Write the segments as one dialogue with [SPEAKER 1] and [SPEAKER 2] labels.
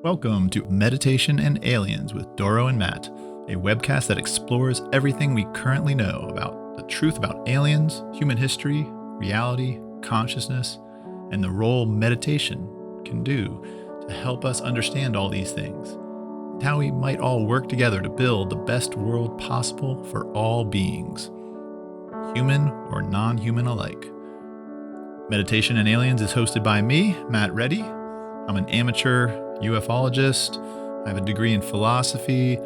[SPEAKER 1] Welcome to Meditation and Aliens with Doro and Matt, a webcast that explores everything we currently know about the truth about aliens, human history, reality, consciousness, and the role meditation can do to help us understand all these things, and how we might all work together to build the best world possible for all beings, human or non-human alike. Meditation and Aliens is hosted by me, Matt Reddy. I'm an amateur ufologist. I have a degree in philosophy.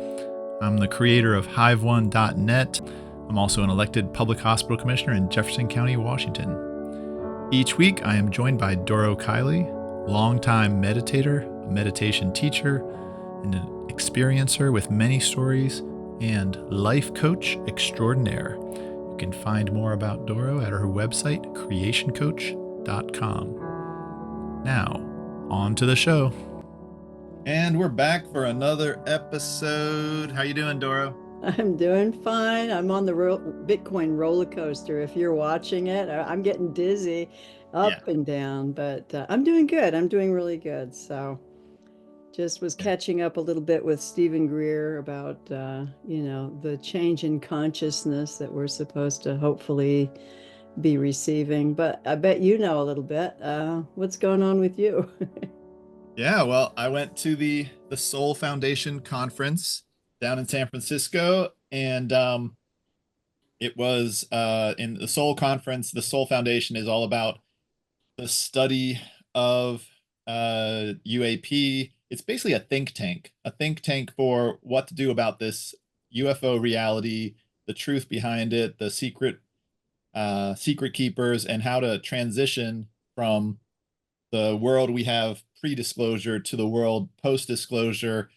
[SPEAKER 1] I'm the creator of hive1.net. I'm also an elected public hospital commissioner in Jefferson County, Washington. Each week, I am joined by Doro Kiley, longtime meditator, a meditation teacher, and an experiencer with many stories, and life coach extraordinaire. You can find more about Doro at her website, creationcoach.com. Now, on to the show. And we're back for another episode. How you doing, Doro?
[SPEAKER 2] I'm doing fine. I'm on the Bitcoin roller coaster. If you're watching it, I'm getting dizzy up and down, but I'm doing good. I'm doing really good. So just was catching up a little bit with Stephen Greer about, the change in consciousness that we're supposed to hopefully be receiving. But I bet you know a little bit. What's going on with you?
[SPEAKER 1] Yeah, well, I went to the Soul Foundation conference down in San Francisco, and it was in the Soul conference. The Soul Foundation is all about the study of UAP. It's basically a think tank for what to do about this UFO reality, the truth behind it, the secret keepers, and how to transition from the world we have pre-disclosure to the world post-disclosure,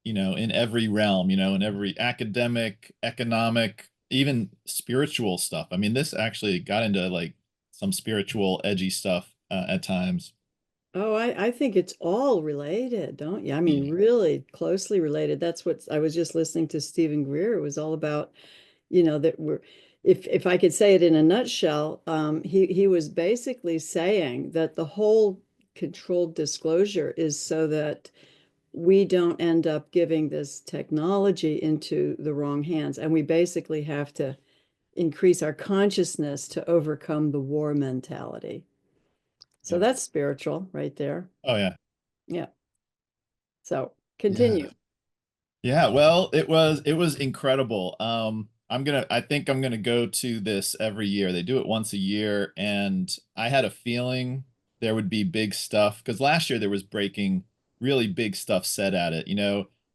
[SPEAKER 1] in every realm, in every academic, economic, even spiritual stuff. I mean, this actually got into like some spiritual, edgy stuff at times.
[SPEAKER 2] Oh, I think it's all related, don't you? I mean, really closely related. That's what I was just listening to Stephen Greer. It was all about, that if I could say it in a nutshell, he was basically saying that the whole controlled disclosure is so that we don't end up giving this technology into the wrong hands. And we basically have to increase our consciousness to overcome the war mentality. So that's spiritual right there.
[SPEAKER 1] Oh, yeah.
[SPEAKER 2] Yeah. So continue.
[SPEAKER 1] Yeah, well, it was incredible. I think I'm gonna go to this every year. They do it once a year, and I had a feeling there would be big stuff because last year there was really big stuff said at it,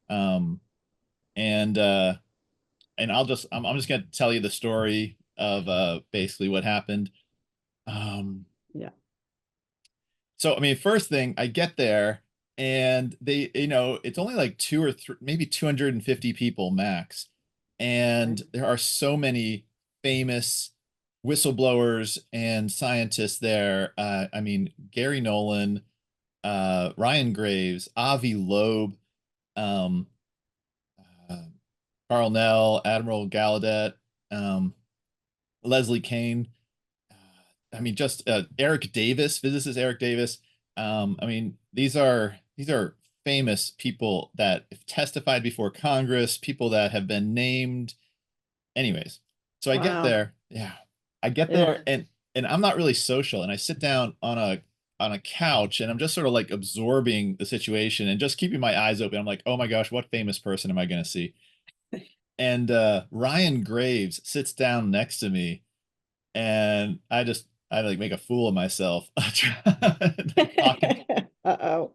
[SPEAKER 1] um, and I'm just gonna tell you the story of basically what happened.
[SPEAKER 2] Yeah.
[SPEAKER 1] So, I mean, first thing, I get there and they, it's only like two or three, maybe 250 people max. And there are so many famous whistleblowers and scientists there. I mean, Gary Nolan, Ryan Graves, Avi Loeb, um, uh, Karl Nell, Admiral Gallaudet, um, Leslie Cain. I mean, just Eric Davis, physicist Eric Davis. I mean, these are famous people that have testified before Congress, people that have been named. Anyways, so I get there. Yeah, I get there, and I'm not really social, and I sit down on a couch, and I'm just sort of like absorbing the situation and just keeping my eyes open. I'm like, oh my gosh, what famous person am I going to see? And Ryan Graves sits down next to me, and I like make a fool of myself.
[SPEAKER 2] Uh-oh.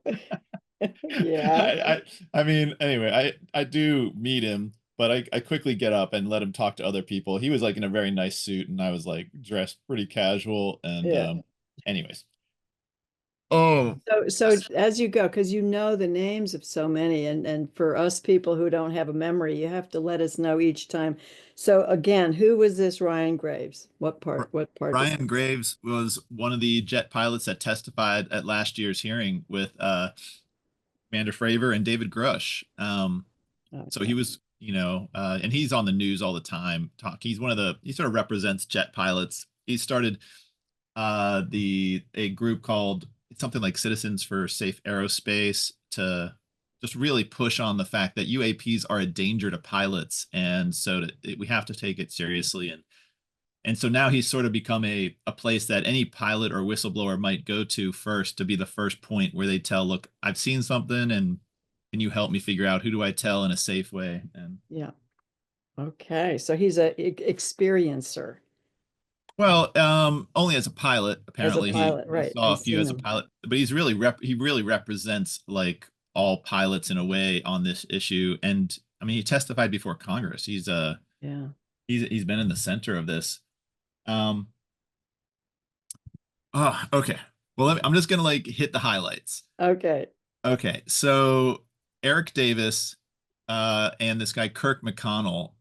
[SPEAKER 2] Yeah.
[SPEAKER 1] I mean, anyway, I do meet him, but I quickly get up and let him talk to other people. He was like in a very nice suit, and I was like dressed pretty casual. And
[SPEAKER 2] Yeah.
[SPEAKER 1] anyways, oh,
[SPEAKER 2] So as you go, because you know the names of so many, and for us people who don't have a memory, you have to let us know each time. So again, who was this Ryan Graves? What part? What part?
[SPEAKER 1] Ryan Graves was one of the jet pilots that testified at last year's hearing with Commander Fravor and David Grush. So he was, and he's on the news all the time. He sort of represents jet pilots. He started a group called something like Citizens for Safe Aerospace to just really push on the fact that UAPs are a danger to pilots, and so we have to take it seriously. And so now he's sort of become a place that any pilot or whistleblower might go to first to be the first point where they tell, look, I've seen something, and can you help me figure out who do I tell in a safe way? And
[SPEAKER 2] Yeah. Okay. So he's a experiencer
[SPEAKER 1] well, only as a pilot.
[SPEAKER 2] as a
[SPEAKER 1] Apparently,
[SPEAKER 2] pilot,
[SPEAKER 1] he
[SPEAKER 2] right?
[SPEAKER 1] saw
[SPEAKER 2] I've
[SPEAKER 1] a few
[SPEAKER 2] seen
[SPEAKER 1] as a
[SPEAKER 2] him.
[SPEAKER 1] pilot, but he really represents like all pilots in a way on this issue. And I mean, he testified before Congress.
[SPEAKER 2] Yeah.
[SPEAKER 1] He's been in the center of this. Um, oh, okay. Well, I'm just gonna like hit the highlights.
[SPEAKER 2] Okay.
[SPEAKER 1] Okay, so Eric Davis and this guy Kirk McConnell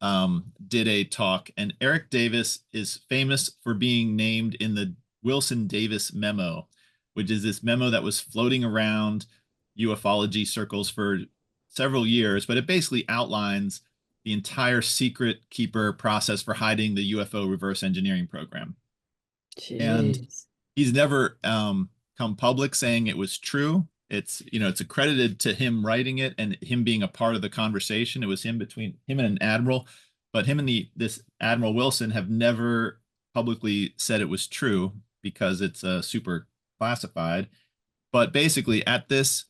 [SPEAKER 1] did a talk, and Eric Davis is famous for being named in the Wilson Davis memo, which is this memo that was floating around ufology circles for several years, but it basically outlines the entire secret keeper process for hiding the UFO reverse engineering program. And
[SPEAKER 2] Jeez.
[SPEAKER 1] he's never come public saying it was true. It's it's accredited to him writing it and him being a part of the conversation. It was him between him and an admiral, but him and this Admiral Wilson have never publicly said it was true because it's super classified. But basically, at this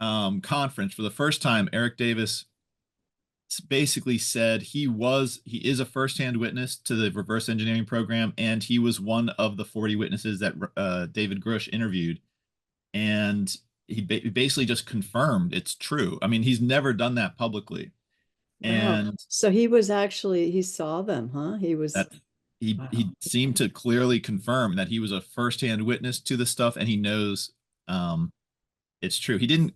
[SPEAKER 1] conference, for the first time, Eric Davis basically said he is a firsthand witness to the reverse engineering program, and he was one of the 40 witnesses that David Grush interviewed, and basically just confirmed it's true. I mean, he's never done that publicly,
[SPEAKER 2] Wow.
[SPEAKER 1] and
[SPEAKER 2] So he saw them, huh? He was,
[SPEAKER 1] that he
[SPEAKER 2] wow.
[SPEAKER 1] seemed to clearly confirm that he was a firsthand witness to the stuff, and he knows um, it's true. He didn't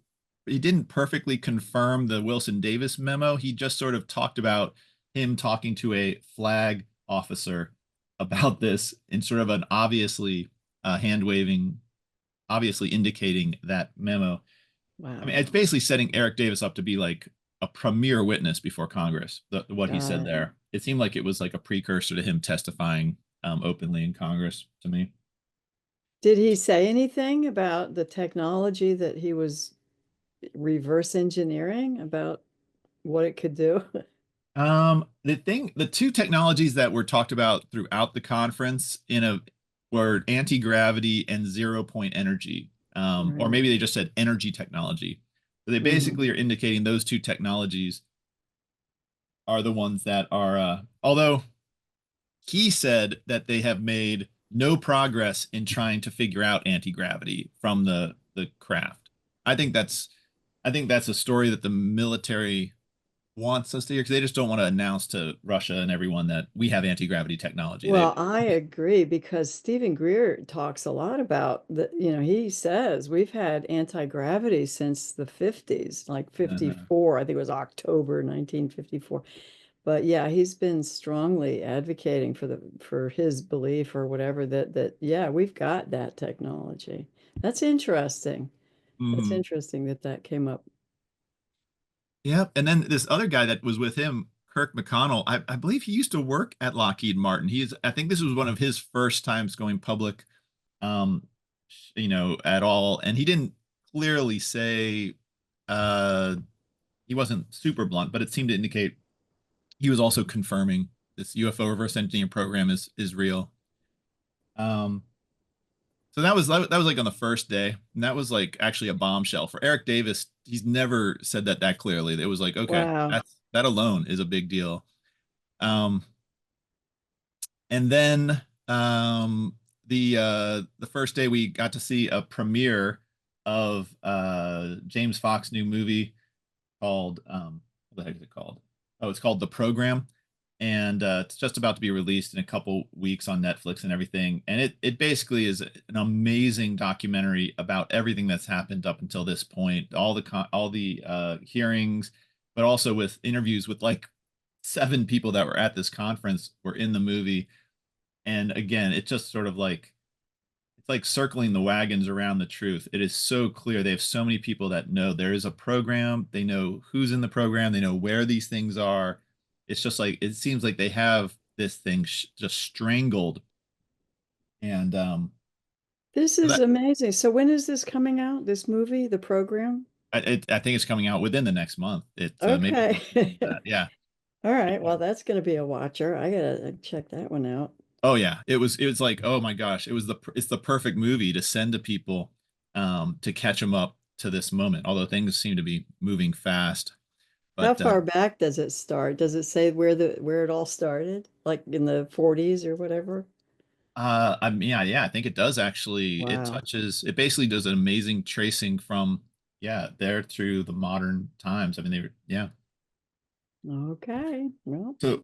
[SPEAKER 1] perfectly confirm the Wilson Davis memo. He just sort of talked about him talking to a flag officer about this in sort of an obviously hand waving, obviously indicating that memo. I mean,
[SPEAKER 2] Wow.
[SPEAKER 1] it's basically setting Eric Davis up to be like a premier witness before Congress. What he
[SPEAKER 2] Got
[SPEAKER 1] said
[SPEAKER 2] it.
[SPEAKER 1] there, it seemed like it was like a precursor to him testifying openly in Congress to me.
[SPEAKER 2] Did he say anything about the technology that he was reverse engineering, about what it could do?
[SPEAKER 1] The two technologies that were talked about throughout the conference were anti-gravity and zero point energy. Or
[SPEAKER 2] Right.
[SPEAKER 1] maybe they just said energy technology. So they
[SPEAKER 2] Mhm.
[SPEAKER 1] basically are indicating those two technologies are the ones that are, although he said that they have made no progress in trying to figure out anti-gravity from the craft. I think that's I think that's a story that the military wants us to hear because they just don't want to announce to Russia and everyone that we have anti-gravity technology.
[SPEAKER 2] Well, I agree because Stephen Greer talks a lot about that. He says we've had anti-gravity since the 50s, like
[SPEAKER 1] uh,
[SPEAKER 2] 54, I think it was October 1954. But yeah, he's been strongly advocating for his belief or whatever that yeah, we've got that technology. That's interesting. That's
[SPEAKER 1] mhm.
[SPEAKER 2] interesting that that came up.
[SPEAKER 1] Yep. And then this other guy that was with him, Kirk McConnell, I believe he used to work at Lockheed Martin. I think this was one of his first times going public, um, at all. And he didn't clearly say, uh, he wasn't super blunt, but it seemed to indicate he was also confirming this UFO reverse engineering program is real. Um, So that was like on the first day, and that was like actually a bombshell for Eric Davis. He's never said that clearly. It was like, okay,
[SPEAKER 2] Wow.
[SPEAKER 1] that alone is a big deal. Um, and then the first day we got to see a premiere of James Fox's new movie called what the heck is it called? Oh, it's called The Program, and it's just about to be released in a couple weeks on Netflix and everything. And it basically is an amazing documentary about everything that's happened up until this point, all the hearings, but also with interviews with like 7 people that were at this conference were in the movie. And again, it's just sort of like it's like circling the wagons around the truth. It is so clear. They have so many people that know there is a program. They know who's in the program. They know where these things are. It's just like it seems like they have this thing just strangled. And
[SPEAKER 2] This is
[SPEAKER 1] that
[SPEAKER 2] amazing. So when is this coming out, this movie, the program?
[SPEAKER 1] I think it's coming out within the next month. It maybe a
[SPEAKER 2] Okay.
[SPEAKER 1] little before that. Yeah.
[SPEAKER 2] All right. Well, that's going to be a watcher. I gotta check that one out.
[SPEAKER 1] Oh yeah. It was like, oh my gosh, it's the perfect movie to send to people to catch them up to this moment. Although things seem to be moving fast.
[SPEAKER 2] How
[SPEAKER 1] But
[SPEAKER 2] far back does it start? Does it say where it all started? Like in the 40s or whatever?
[SPEAKER 1] I mean, yeah, I think it does actually.
[SPEAKER 2] Wow.
[SPEAKER 1] It basically does an amazing tracing from, yeah, there through the modern times. I mean, yeah.
[SPEAKER 2] Okay. Well,
[SPEAKER 1] So,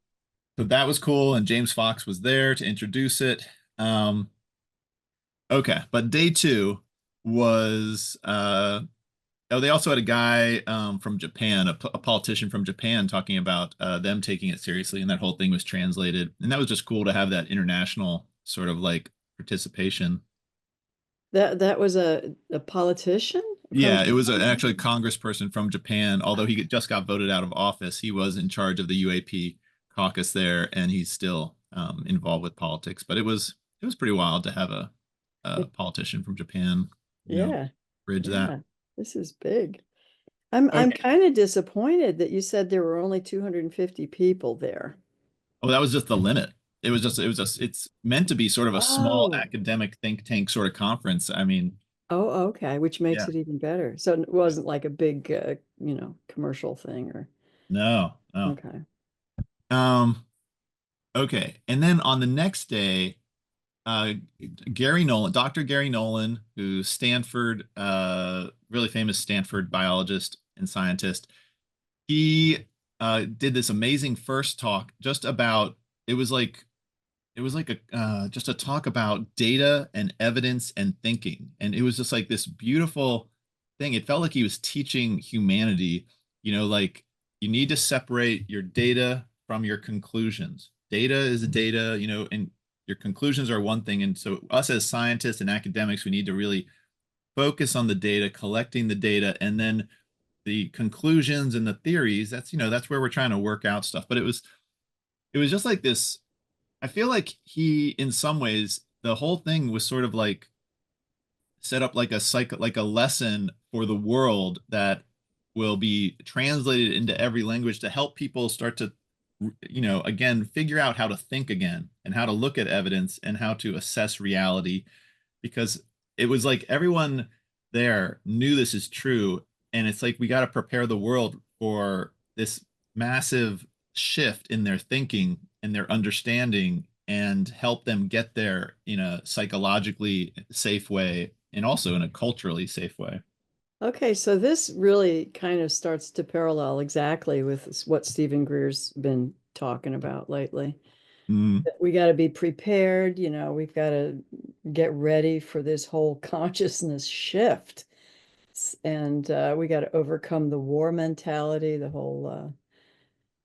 [SPEAKER 1] so that was cool. And James Fox was there to introduce it. Um, okay. But day two was, oh, they also had a guy from Japan, a politician from Japan talking about them taking it seriously. And that whole thing was translated. And that was just cool to have that international sort of like participation.
[SPEAKER 2] that was a politician from
[SPEAKER 1] Yeah, it was
[SPEAKER 2] Japan?
[SPEAKER 1] actually a congressperson from Japan. Although he just got voted out of office, he was in charge of the UAP caucus there, and he's still involved with politics. But it was pretty wild to have a politician from Japan,
[SPEAKER 2] Yeah.
[SPEAKER 1] bridge that.
[SPEAKER 2] Yeah. This is big. I'm
[SPEAKER 1] Okay.
[SPEAKER 2] kind of disappointed that you said there were only 250 people there.
[SPEAKER 1] Oh, that was just the limit. It's meant to be sort of a small
[SPEAKER 2] Oh.
[SPEAKER 1] academic think tank sort of conference. I mean,
[SPEAKER 2] Oh, okay, which makes
[SPEAKER 1] yeah,
[SPEAKER 2] it even better. So it
[SPEAKER 1] yeah.
[SPEAKER 2] wasn't like a big, commercial thing or
[SPEAKER 1] No, no.
[SPEAKER 2] okay.
[SPEAKER 1] Um, okay. And then on the next day, uh, Gary Nolan, Dr. Gary Nolan, who's Stanford, really famous Stanford biologist and scientist, he did this amazing first talk just about it was like a just a talk about data and evidence and thinking, and it was just like this beautiful thing. It felt like he was teaching humanity, like you need to separate your data from your conclusions. Data is data, and your conclusions are one thing. And so us as scientists and academics, we need to really focus on the data, collecting the data, and then the conclusions and the theories. That's where we're trying to work out stuff. But it was just like this. I feel like he, in some ways, the whole thing was sort of like set up like like a lesson for the world that will be translated into every language to help people start to, again, figure out how to think again and how to look at evidence and how to assess reality. Because it was like everyone there knew this is true, and it's like we got to prepare the world for this massive shift in their thinking and their understanding and help them get there in a psychologically safe way and also in a culturally safe way.
[SPEAKER 2] Okay, so this really kind of starts to parallel exactly with what Stephen Greer's been talking about lately.
[SPEAKER 1] Mm,
[SPEAKER 2] We got to be prepared, we've got to get ready for this whole consciousness shift. And we got to overcome the war mentality, the whole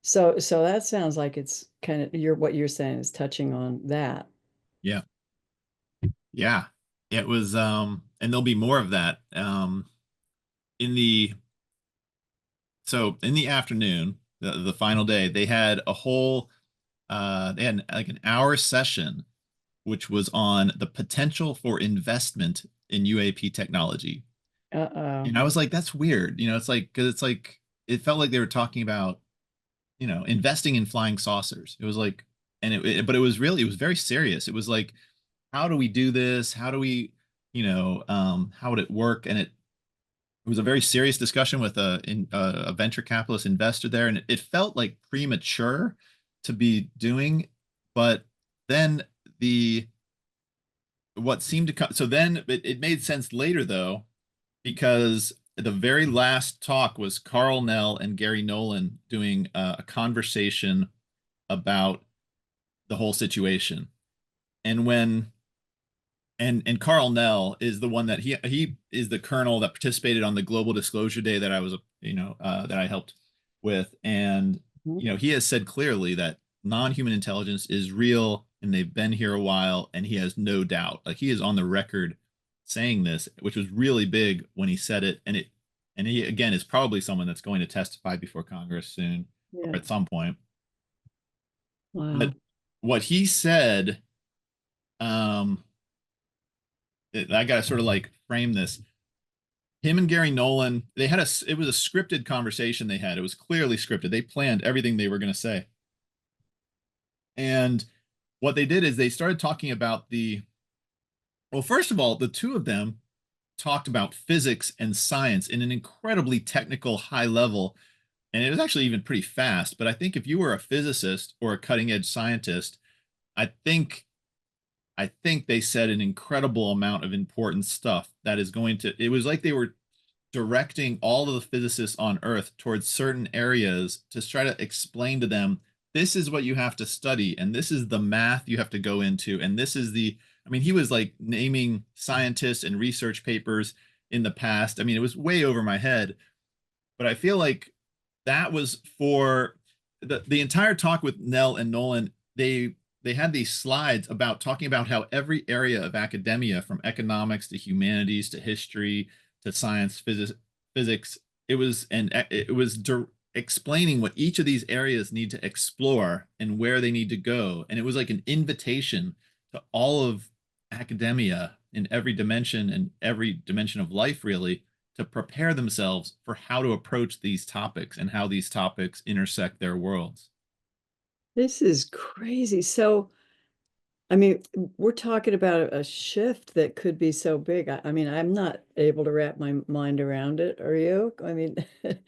[SPEAKER 2] so that sounds like it's kind of what you're saying is touching on that.
[SPEAKER 1] yeah. Yeah. It was and there'll be more of that. In the So in the afternoon, the final day, they had like an hour session which was on the potential for investment in UAP technology.
[SPEAKER 2] Uh-oh.
[SPEAKER 1] And I was like, that's weird. It's like, because it's like, it felt like they were talking about, investing in flying saucers. It was like, but it was very serious. It was like, how do we do this? How do we, how would it work? And it was a very serious discussion with a venture capitalist investor there. And it felt like premature to be doing, but then the, what seemed to come, so then it made sense later though, because the very last talk was Karl Nell and Gary Nolan doing a conversation about the whole situation. And when and Karl Nell is the one that he is the colonel that participated on the Global Disclosure Day that I was, that I helped with. And
[SPEAKER 2] Mhm.
[SPEAKER 1] he has said clearly that non-human intelligence is real and they've been here a while, and he has no doubt. Like, he is on the record saying this, which was really big when he said it. And he, again, is probably someone that's going to testify before Congress soon or
[SPEAKER 2] Yeah.
[SPEAKER 1] at some point. But
[SPEAKER 2] Wow.
[SPEAKER 1] what he said, um I got to sort of like frame this. him and Gary Nolan, they had it was a scripted conversation they had. It was clearly scripted. They planned everything they were going to say. And what they did is they started talking about well, first of all, the two of them talked about physics and science in an incredibly technical high level. And it was actually even pretty fast. But I think if you were a physicist or a cutting edge scientist, I think I think they said an incredible amount of important stuff that is going to, it was like they were directing all of the physicists on Earth towards certain areas to try to explain to them, this is what you have to study, and this is the math you have to go into, and this is I mean, he was like naming scientists and research papers in the past. I mean, it was way over my head, but I feel like that was for the entire talk with Nell and Nolan. They had these slides about talking about how every area of academia, from economics to humanities to history to science, physics, it was explaining what each of these areas need to explore and where they need to go. And it was like an invitation to all of academia in every dimension and every dimension of life, really, to prepare themselves for how to approach these topics and how these topics intersect their worlds.
[SPEAKER 2] This is crazy. So, I mean, we're talking about a shift that could be so big. I mean, I'm not able to wrap my mind around it. Are you? I mean,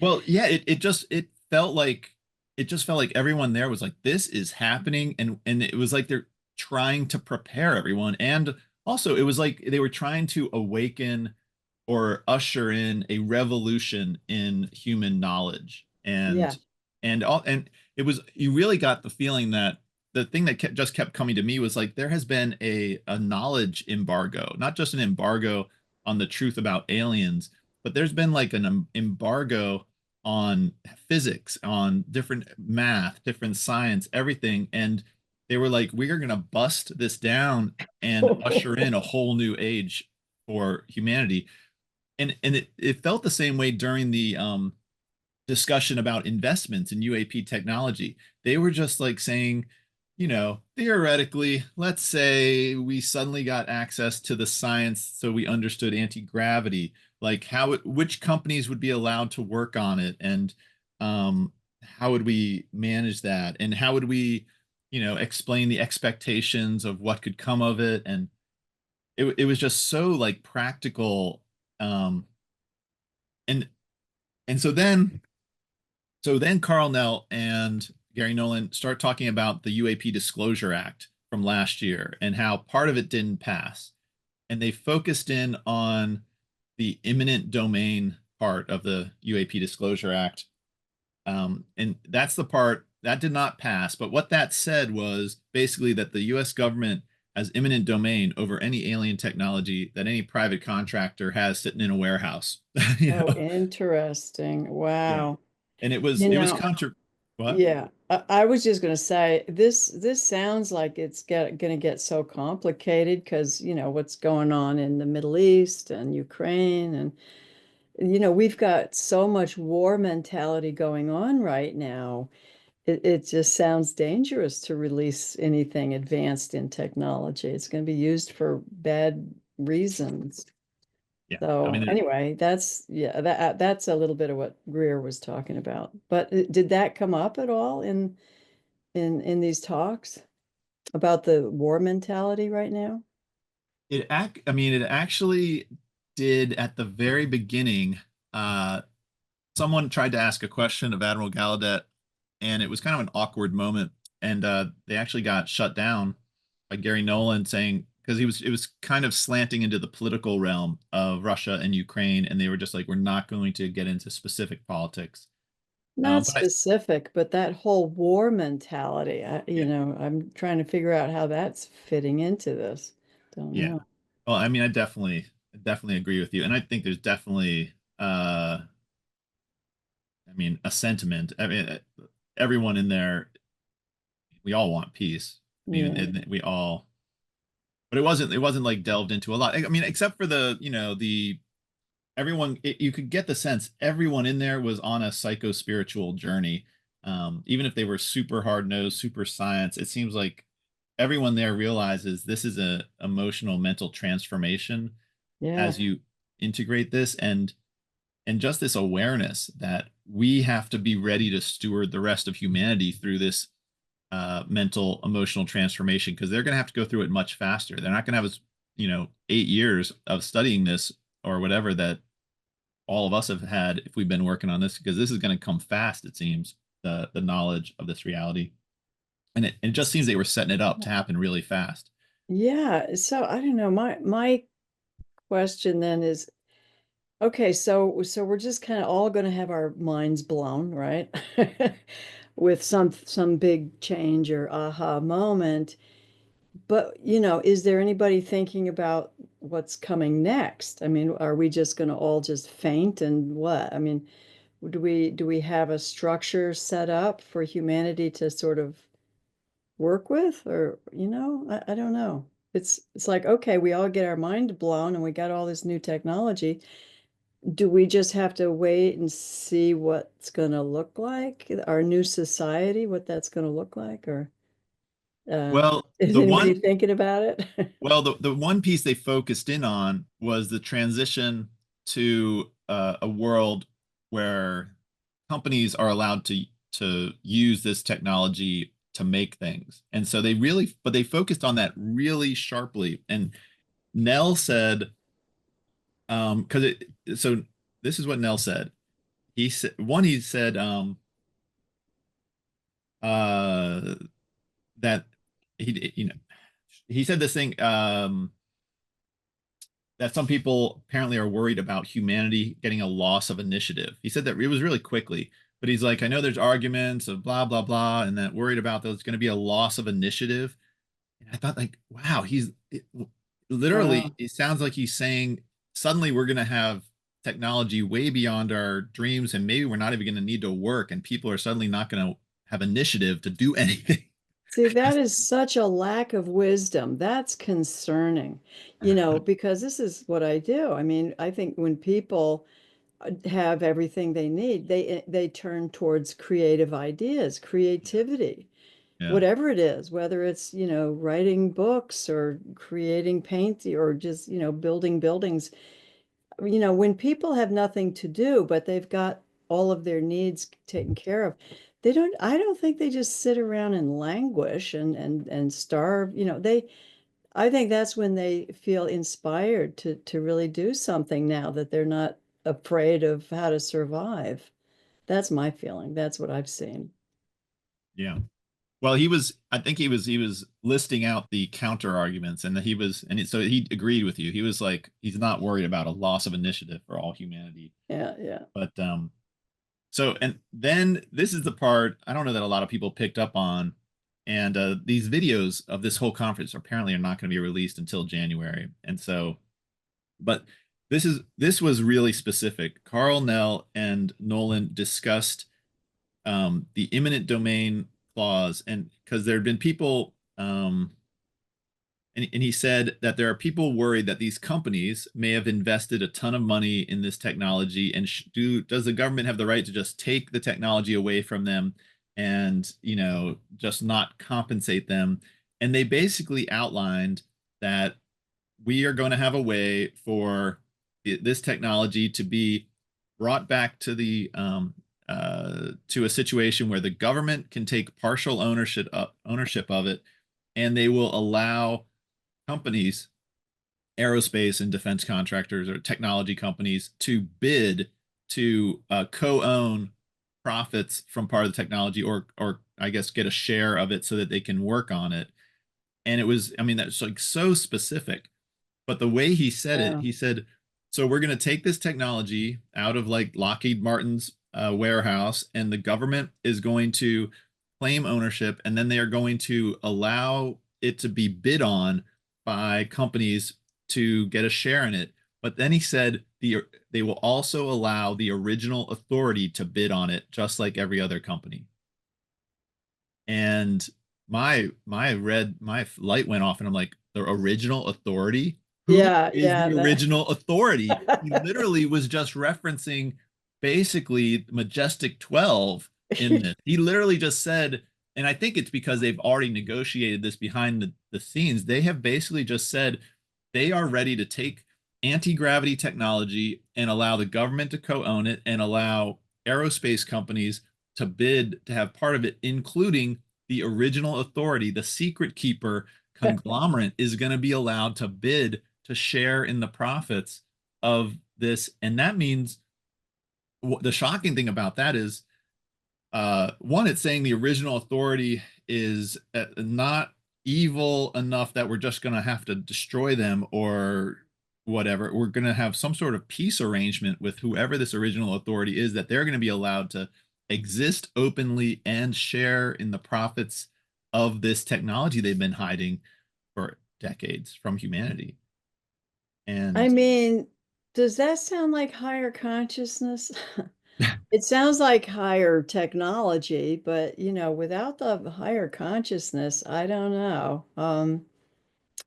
[SPEAKER 1] Well, yeah, it just felt like everyone there was like, this is happening, and it was like they're trying to prepare everyone. And also it was like they were trying to awaken or usher in a revolution in human knowledge.
[SPEAKER 2] yeah.
[SPEAKER 1] And it was, you really got the feeling that the thing that just kept coming to me was like there has been a knowledge embargo, not just an embargo on the truth about aliens, but there's been like an embargo on physics, on different math, different science, everything. And they were like, we are going to bust this down and usher in a whole new age for humanity. And it felt the same way during the discussion about investments in UAP technology. They were just like saying, theoretically, let's say we suddenly got access to the science so we understood anti-gravity, like which companies would be allowed to work on it, and how would we manage that, and how would we, explain the expectations of what could come of it. And it was just so like practical. And and so then Karl Nell and Gary Nolan start talking about the UAP Disclosure Act from last year and how part of it didn't pass. And they focused in on the eminent domain part of the UAP Disclosure Act. And that's the part that did not pass. But what that said was basically that the US government has eminent domain over any alien technology that any private contractor has sitting in a warehouse. you
[SPEAKER 2] Oh,
[SPEAKER 1] know?
[SPEAKER 2] interesting.
[SPEAKER 1] Yeah.
[SPEAKER 2] Wow.
[SPEAKER 1] And
[SPEAKER 2] You
[SPEAKER 1] it was
[SPEAKER 2] know,
[SPEAKER 1] contra what?
[SPEAKER 2] yeah, I was just going to say this sounds like it's going to get so complicated because, what's going on in the Middle East and Ukraine and we've got so much war mentality going on right now. It just sounds dangerous to release anything advanced in technology. It's going to be used for bad reasons.
[SPEAKER 1] Yeah. I
[SPEAKER 2] So
[SPEAKER 1] mean,
[SPEAKER 2] anyway, that's a little bit of what Greer was talking about. But did that come up at all in these talks about the war mentality right now?
[SPEAKER 1] it actually did at the very beginning. Uh, Someone tried to ask a question of Admiral Gallaudet, and it was kind of an awkward moment. And they actually got shut down by Gary Nolan saying, because it was kind of slanting into the political realm of Russia and Ukraine, and they were just like, we're not going to get into specific politics.
[SPEAKER 2] Not
[SPEAKER 1] But I,
[SPEAKER 2] specific, but that whole war mentality.
[SPEAKER 1] yeah,
[SPEAKER 2] I'm trying to figure out how that's fitting into this. Don't
[SPEAKER 1] yeah.
[SPEAKER 2] know.
[SPEAKER 1] Well, I mean, I definitely agree with you, and I think there's definitely, I mean, a sentiment. I mean, everyone in there, we all want peace. I mean,
[SPEAKER 2] Yeah.
[SPEAKER 1] and we all, but it wasn't like delved into a lot. I mean, except for the everyone, you could get the sense everyone in there was on a psycho spiritual journey. Even if they were super hard nosed, super science, it seems like everyone there realizes this is a emotional mental transformation
[SPEAKER 2] Yeah.
[SPEAKER 1] as you integrate this. And and just this awareness that we have to be ready to steward the rest of humanity through this mental emotional transformation, because they're going to have to go through it much faster. They're not going to have 8 years of studying this or whatever that all of us have had if we've been working on this, because this is going to come fast, it seems, the knowledge of this reality. And it just seems they were setting it up to happen really fast.
[SPEAKER 2] Yeah, so I don't know. My question then is, okay, so we're just kind of all going to have our minds blown, right? With some big change or aha moment. But, is there anybody thinking about what's coming next? I mean, are we just going to all just faint and what? I mean, do we have a structure set up for humanity to sort of work with? Or, I don't know. It's like, okay, we all get our mind blown and we got all this new technology. Do we just have to wait and see what's going to look like, our new society, what that's going to look like? Or
[SPEAKER 1] Well,
[SPEAKER 2] is
[SPEAKER 1] the
[SPEAKER 2] anybody
[SPEAKER 1] one
[SPEAKER 2] thinking about it?
[SPEAKER 1] well, the one piece they focused in on was the transition to a world where companies are allowed to use this technology to make things. And so they focused on that really sharply. And Nell said, because so this is what Nell said. He said, uh, that he said this thing, that some people apparently are worried about humanity getting a loss of initiative. He said that it was really quickly, but he's like, I know there's arguments of blah, blah, blah, and that worried about there's going to be a loss of initiative. And I thought, like, wow, literally,
[SPEAKER 2] Wow.
[SPEAKER 1] it sounds like he's saying suddenly we're going to have technology way beyond our dreams, and maybe we're not even going to need to work, and people are suddenly not going to have initiative to do anything.
[SPEAKER 2] See, that is such a lack of wisdom. That's concerning, because this is what I do. I mean, I think when people have everything they need, they turn towards creative ideas,
[SPEAKER 1] Yeah,
[SPEAKER 2] creativity,
[SPEAKER 1] yeah,
[SPEAKER 2] whatever it is, whether it's, writing books or creating paint or just, building buildings. When people have nothing to do, but they've got all of their needs taken care of, I don't think they just sit around and languish and starve. I think that's when they feel inspired to really do something now that they're not afraid of how to survive. That's my feeling. That's what I've seen.
[SPEAKER 1] yeah. Well, I think he was listing out the counter arguments, and that so he agreed with you. He was like, he's not worried about a loss of initiative for all humanity.
[SPEAKER 2] Yeah, yeah.
[SPEAKER 1] But so, and then this is the part I don't know that a lot of people picked up on. And these videos of this whole conference apparently are not going to be released until January. And so, but this was really specific. Karl Nell and Nolan discussed the eminent domain clause, and because there had been people, and he said that there are people worried that these companies may have invested a ton of money in this technology, and does the government have the right to just take the technology away from them and just not compensate them? And they basically outlined that we are going to have a way for this technology to be brought back to a situation where the government can take partial ownership of it, and they will allow companies, aerospace and defense contractors or technology companies, to bid to co-own profits from part of the technology, or I guess get a share of it so that they can work on it. And it was, I mean, that's like so specific. But the way he said it,
[SPEAKER 2] Yeah.
[SPEAKER 1] he said, so we're going to take this technology out of like Lockheed Martin's warehouse, and the government is going to claim ownership, and then they are going to allow it to be bid on by companies to get a share in it. But then he said they will also allow the original authority to bid on it, just like every other company. And my light went off, and I'm like, the original authority? Who
[SPEAKER 2] Yeah,
[SPEAKER 1] is
[SPEAKER 2] yeah,
[SPEAKER 1] the original authority? He
[SPEAKER 2] that.
[SPEAKER 1] literally was just referencing basically Majestic 12 in this. He literally just said, and I think it's because they've already negotiated this behind the scenes. They have basically just said they are ready to take anti-gravity technology and allow the government to co-own it and allow aerospace companies to bid to have part of it, including the original authority, the secret keeper conglomerate is going to be allowed to bid to share in the profits of this. And that means the shocking thing about that is one, it's saying the original authority is not evil enough that we're just going to have to destroy them or whatever. We're going to have some sort of peace arrangement with whoever this original authority is, that they're going to be allowed to exist openly and share in the profits of this technology they've been hiding for decades from humanity.
[SPEAKER 2] I
[SPEAKER 1] And
[SPEAKER 2] mean, does that sound like higher consciousness? It sounds like higher technology, but without the higher consciousness, I don't know.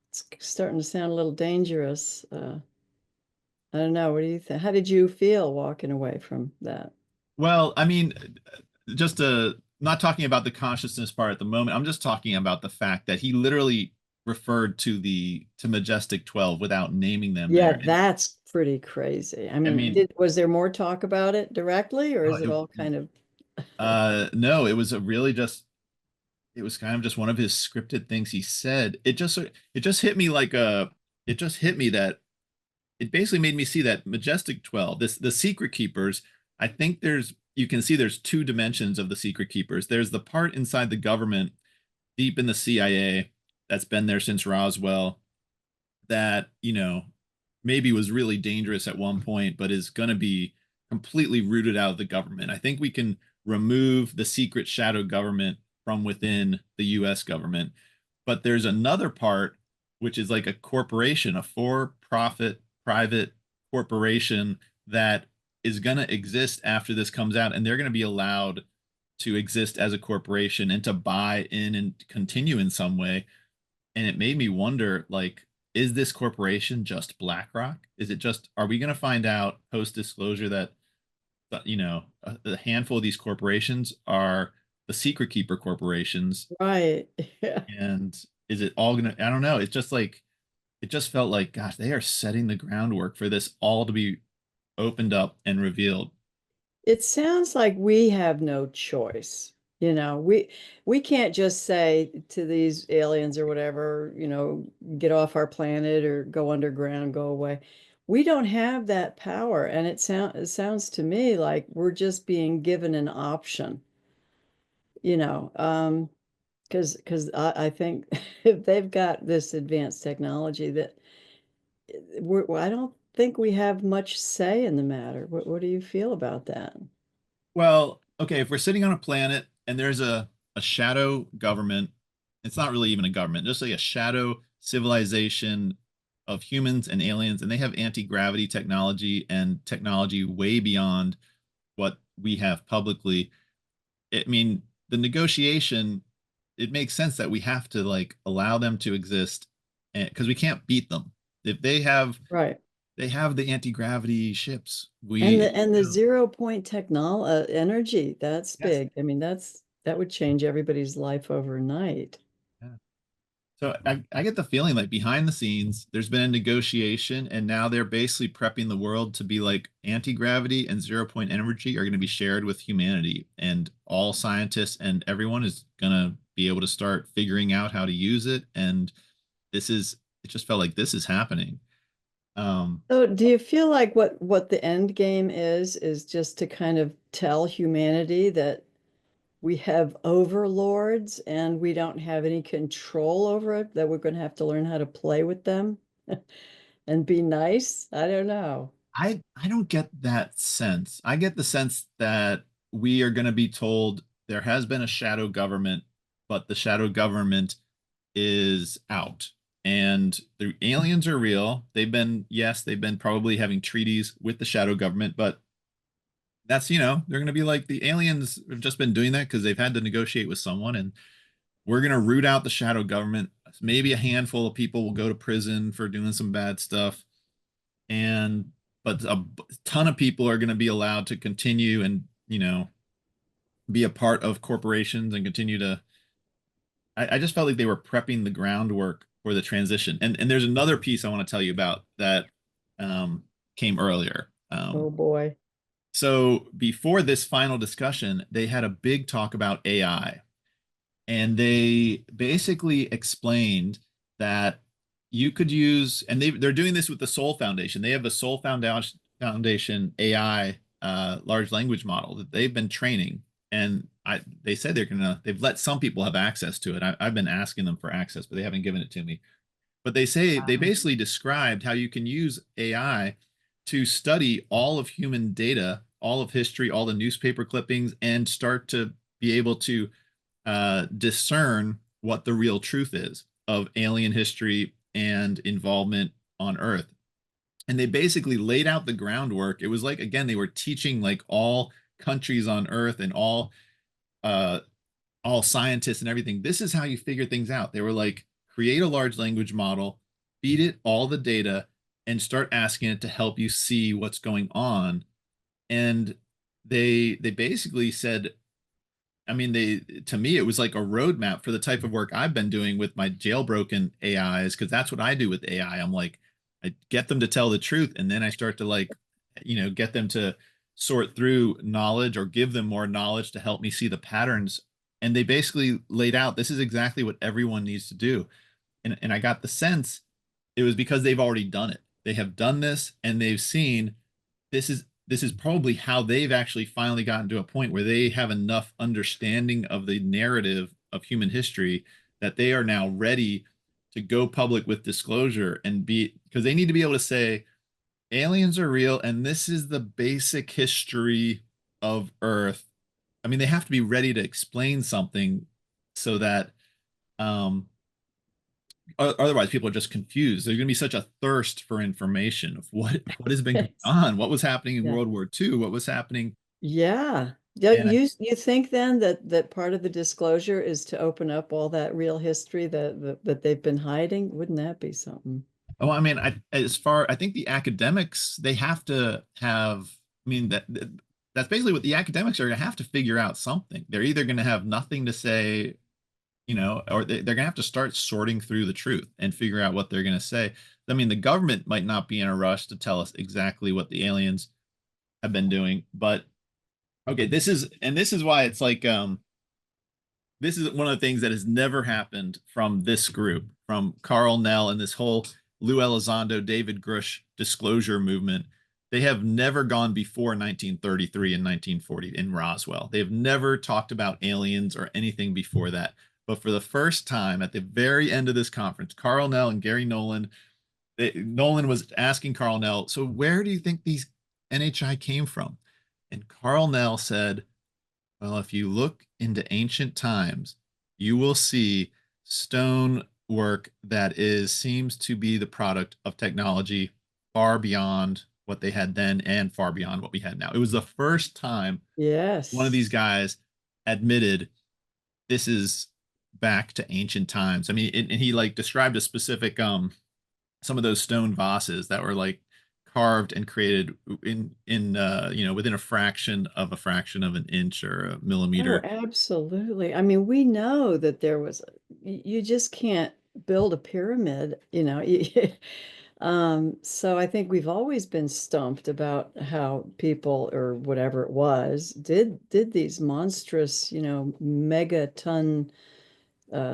[SPEAKER 2] It's starting to sound a little dangerous. I don't know. What do you think? How did you feel walking away from that?
[SPEAKER 1] well, I mean, just not talking about the consciousness part at the moment. I'm just talking about the fact that he literally referred to the to Majestic 12 without naming them
[SPEAKER 2] Yeah,
[SPEAKER 1] there. And
[SPEAKER 2] that's pretty crazy. I
[SPEAKER 1] I
[SPEAKER 2] mean,
[SPEAKER 1] mean,
[SPEAKER 2] was there more talk about it directly, or is it
[SPEAKER 1] it,
[SPEAKER 2] all kind of
[SPEAKER 1] no, it was a really just it was kind of just one of his scripted things he said. It just hit me like a it just hit me that it basically made me see that Majestic 12, this the secret keepers, I think there's you can see there's two dimensions of the secret keepers. There's the part inside the government, deep in the CIA, that's been there since Roswell, that, maybe was really dangerous at one point, but is going to be completely rooted out of the government. I think we can remove the secret shadow government from within the US government. But there's another part, which is like a corporation, a for profit private corporation that is going to exist after this comes out. And they're going to be allowed to exist as a corporation and to buy in and continue in some way. And it made me wonder, like, is this corporation just BlackRock? Is it just, are we going to find out post disclosure that, a handful of these corporations are the secret keeper corporations?
[SPEAKER 2] right? Yeah.
[SPEAKER 1] And is it all going to, I don't know. It's just like, it just felt like, gosh, they are setting the groundwork for this all to be opened up and revealed.
[SPEAKER 2] It sounds like we have no choice. We can't just say to these aliens or whatever, get off our planet or go underground, go away. We don't have that power, and it sounds to me like we're just being given an option, because I think if they've got this advanced technology that I don't think we have much say in the matter. What do you feel about that?
[SPEAKER 1] Well, okay, if we're sitting on a planet and there's a shadow government, it's not really even a government, just like a shadow civilization of humans and aliens, and they have anti-gravity technology and technology way beyond what we have publicly. I mean, the negotiation, it makes sense that we have to like allow them to exist because we can't beat them. If
[SPEAKER 2] Right.
[SPEAKER 1] they have the anti-gravity ships.
[SPEAKER 2] And
[SPEAKER 1] We,
[SPEAKER 2] the 0 point technology energy, that's
[SPEAKER 1] yes.
[SPEAKER 2] big. I mean, that would change everybody's life overnight.
[SPEAKER 1] Yeah. So I get the feeling like behind the scenes, there's been a negotiation, and now they're basically prepping the world to be like anti-gravity and 0 point energy are going to be shared with humanity, and all scientists and everyone is going to be able to start figuring out how to use it. And it just felt like this is happening. Um,
[SPEAKER 2] So do you feel like what the end game is just to kind of tell humanity that we have overlords and we don't have any control over it, that we're going to have to learn how to play with them and be nice? I don't know.
[SPEAKER 1] I don't get that sense. I get the sense that we are going to be told there has been a shadow government, but the shadow government is out. And the aliens are real. Yes, they've been probably having treaties with the shadow government, but that's, they're going to be like the aliens have just been doing that because they've had to negotiate with someone. And we're going to root out the shadow government. Maybe a handful of people will go to prison for doing some bad stuff. And, but a ton of people are going to be allowed to continue and, be a part of corporations and continue to I just felt like they were prepping the groundwork for the transition. And there's another piece I want to tell you about that came earlier.
[SPEAKER 2] Oh boy.
[SPEAKER 1] So before this final discussion, they had a big talk about AI. And they basically explained that you could use, and they're doing this with the Soul Foundation. They have a Soul Foundation AI large language model that they've been training, and they said they've let some people have access to it. I've been asking them for access, but they haven't given it to me. But they
[SPEAKER 2] Wow.
[SPEAKER 1] basically described how you can use AI to study all of human data, all of history, all the newspaper clippings, and start to be able to discern what the real truth is of alien history and involvement on Earth. And they basically laid out the groundwork. It was like, again, they were teaching like all countries on Earth and uh, all scientists and everything. This is how you figure things out. They were like, create a large language model, feed it all the data, and start asking it to help you see what's going on. And they basically said, I mean, to me, it was like a roadmap for the type of work I've been doing with my jailbroken AIs, because that's what I do with AI. I'm like, I get them to tell the truth, and then I start to like, get them to sort through knowledge or give them more knowledge to help me see the patterns. And they basically laid out this is exactly what everyone needs to do. And I got the sense it was because they've already done it. They have done this and they've seen this is probably how they've actually finally gotten to a point where they have enough understanding of the narrative of human history that they are now ready to go public with disclosure and be because they need to be able to say aliens are real and this is the basic history of Earth. I mean, they have to be ready to explain something so that um, otherwise people are just confused. There's going to be such a thirst for information of what has been going
[SPEAKER 2] Yes.
[SPEAKER 1] on, what was happening in
[SPEAKER 2] Yeah.
[SPEAKER 1] World War II, what was happening.
[SPEAKER 2] Yeah. Yeah,
[SPEAKER 1] And
[SPEAKER 2] you think then that part of the disclosure is to open up all that real history that they've been hiding? Wouldn't that be something?
[SPEAKER 1] oh, I mean, I think the academics they have to have. I mean that's basically what the academics are going to have to figure out something. They're either going to have nothing to say, or they're going to have to start sorting through the truth and figure out what they're going to say. I mean, the government might not be in a rush to tell us exactly what the aliens have been doing, but okay, this is why it's like this is one of the things that has never happened from this group, from Karl Nell and this whole Lou Elizondo, David Grush disclosure movement. They have never gone before 1933 and 1940 in Roswell. They have never talked about aliens or anything before that. But for the first time at the very end of this conference, Karl Nell and Gary Nolan, Nolan was asking Karl Nell, so where do you think these NHI came from? And Karl Nell said, well, if you look into ancient times, you will see stone work that seems to be the product of technology far beyond what they had then and far beyond what we had now. It was the first time one of these
[SPEAKER 2] Yes.
[SPEAKER 1] guys admitted this is back to ancient times. I mean, and he like described a specific some of those stone vases that were like carved and created in within a fraction of an inch or a
[SPEAKER 2] Oh,
[SPEAKER 1] millimeter.
[SPEAKER 2] absolutely. I mean, we know that there was, you just can't build a pyramid, you know. So I think we've always been stumped about how people or whatever it was did these monstrous, megaton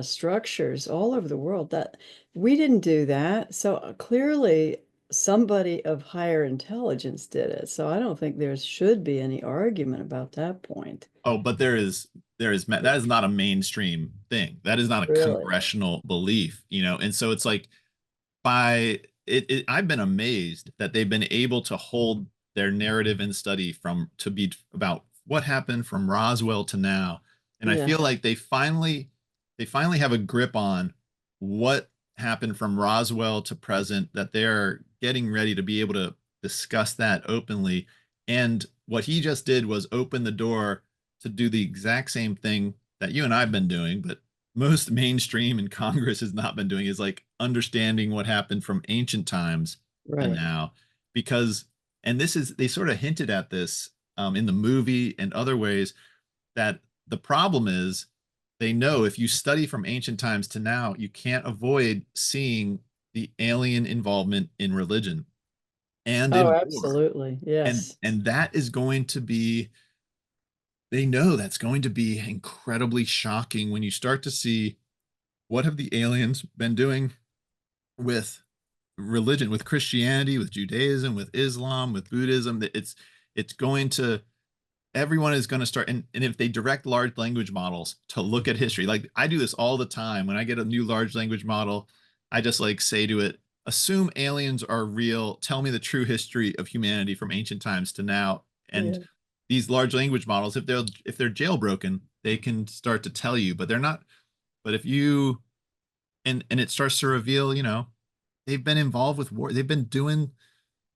[SPEAKER 2] structures all over the world. That we didn't do that. So clearly somebody of higher intelligence did it. So I don't think there should be any argument about that point.
[SPEAKER 1] Oh, but that is not a mainstream thing. That is not a
[SPEAKER 2] Really.
[SPEAKER 1] congressional belief, and so it's like by I've been amazed that they've been able to hold their narrative and study from to be about what happened from Roswell to now. And I
[SPEAKER 2] Yeah.
[SPEAKER 1] feel like they finally have a grip on what happened from Roswell to present, that they're getting ready to be able to discuss that openly. And what he just did was open the door to do the exact same thing that you and I've been doing, but most mainstream and Congress has not been doing, is like understanding what happened from ancient times to
[SPEAKER 2] Right.
[SPEAKER 1] now. Because, and this is, they sort of hinted at this in the movie and other ways, that the problem is they know if you study from ancient times to now, you can't avoid seeing the alien involvement in religion. and
[SPEAKER 2] Oh,
[SPEAKER 1] in war.
[SPEAKER 2] absolutely. Yes.
[SPEAKER 1] And that is going to be, they know that's going to be incredibly shocking when you start to see what have the aliens been doing with religion, with Christianity, with Judaism, with Islam, with Buddhism. That it's going to, everyone is going to start, and if they direct large language models to look at history, like I do this all the time when I get a new large language model, I just like say to it, assume aliens are real, tell me the true history of humanity from ancient times to now. And
[SPEAKER 2] Yeah.
[SPEAKER 1] these large language models, if they're jailbroken, they can start to tell you, but they're not. But if you, and it starts to reveal, they've been involved with war, they've been doing,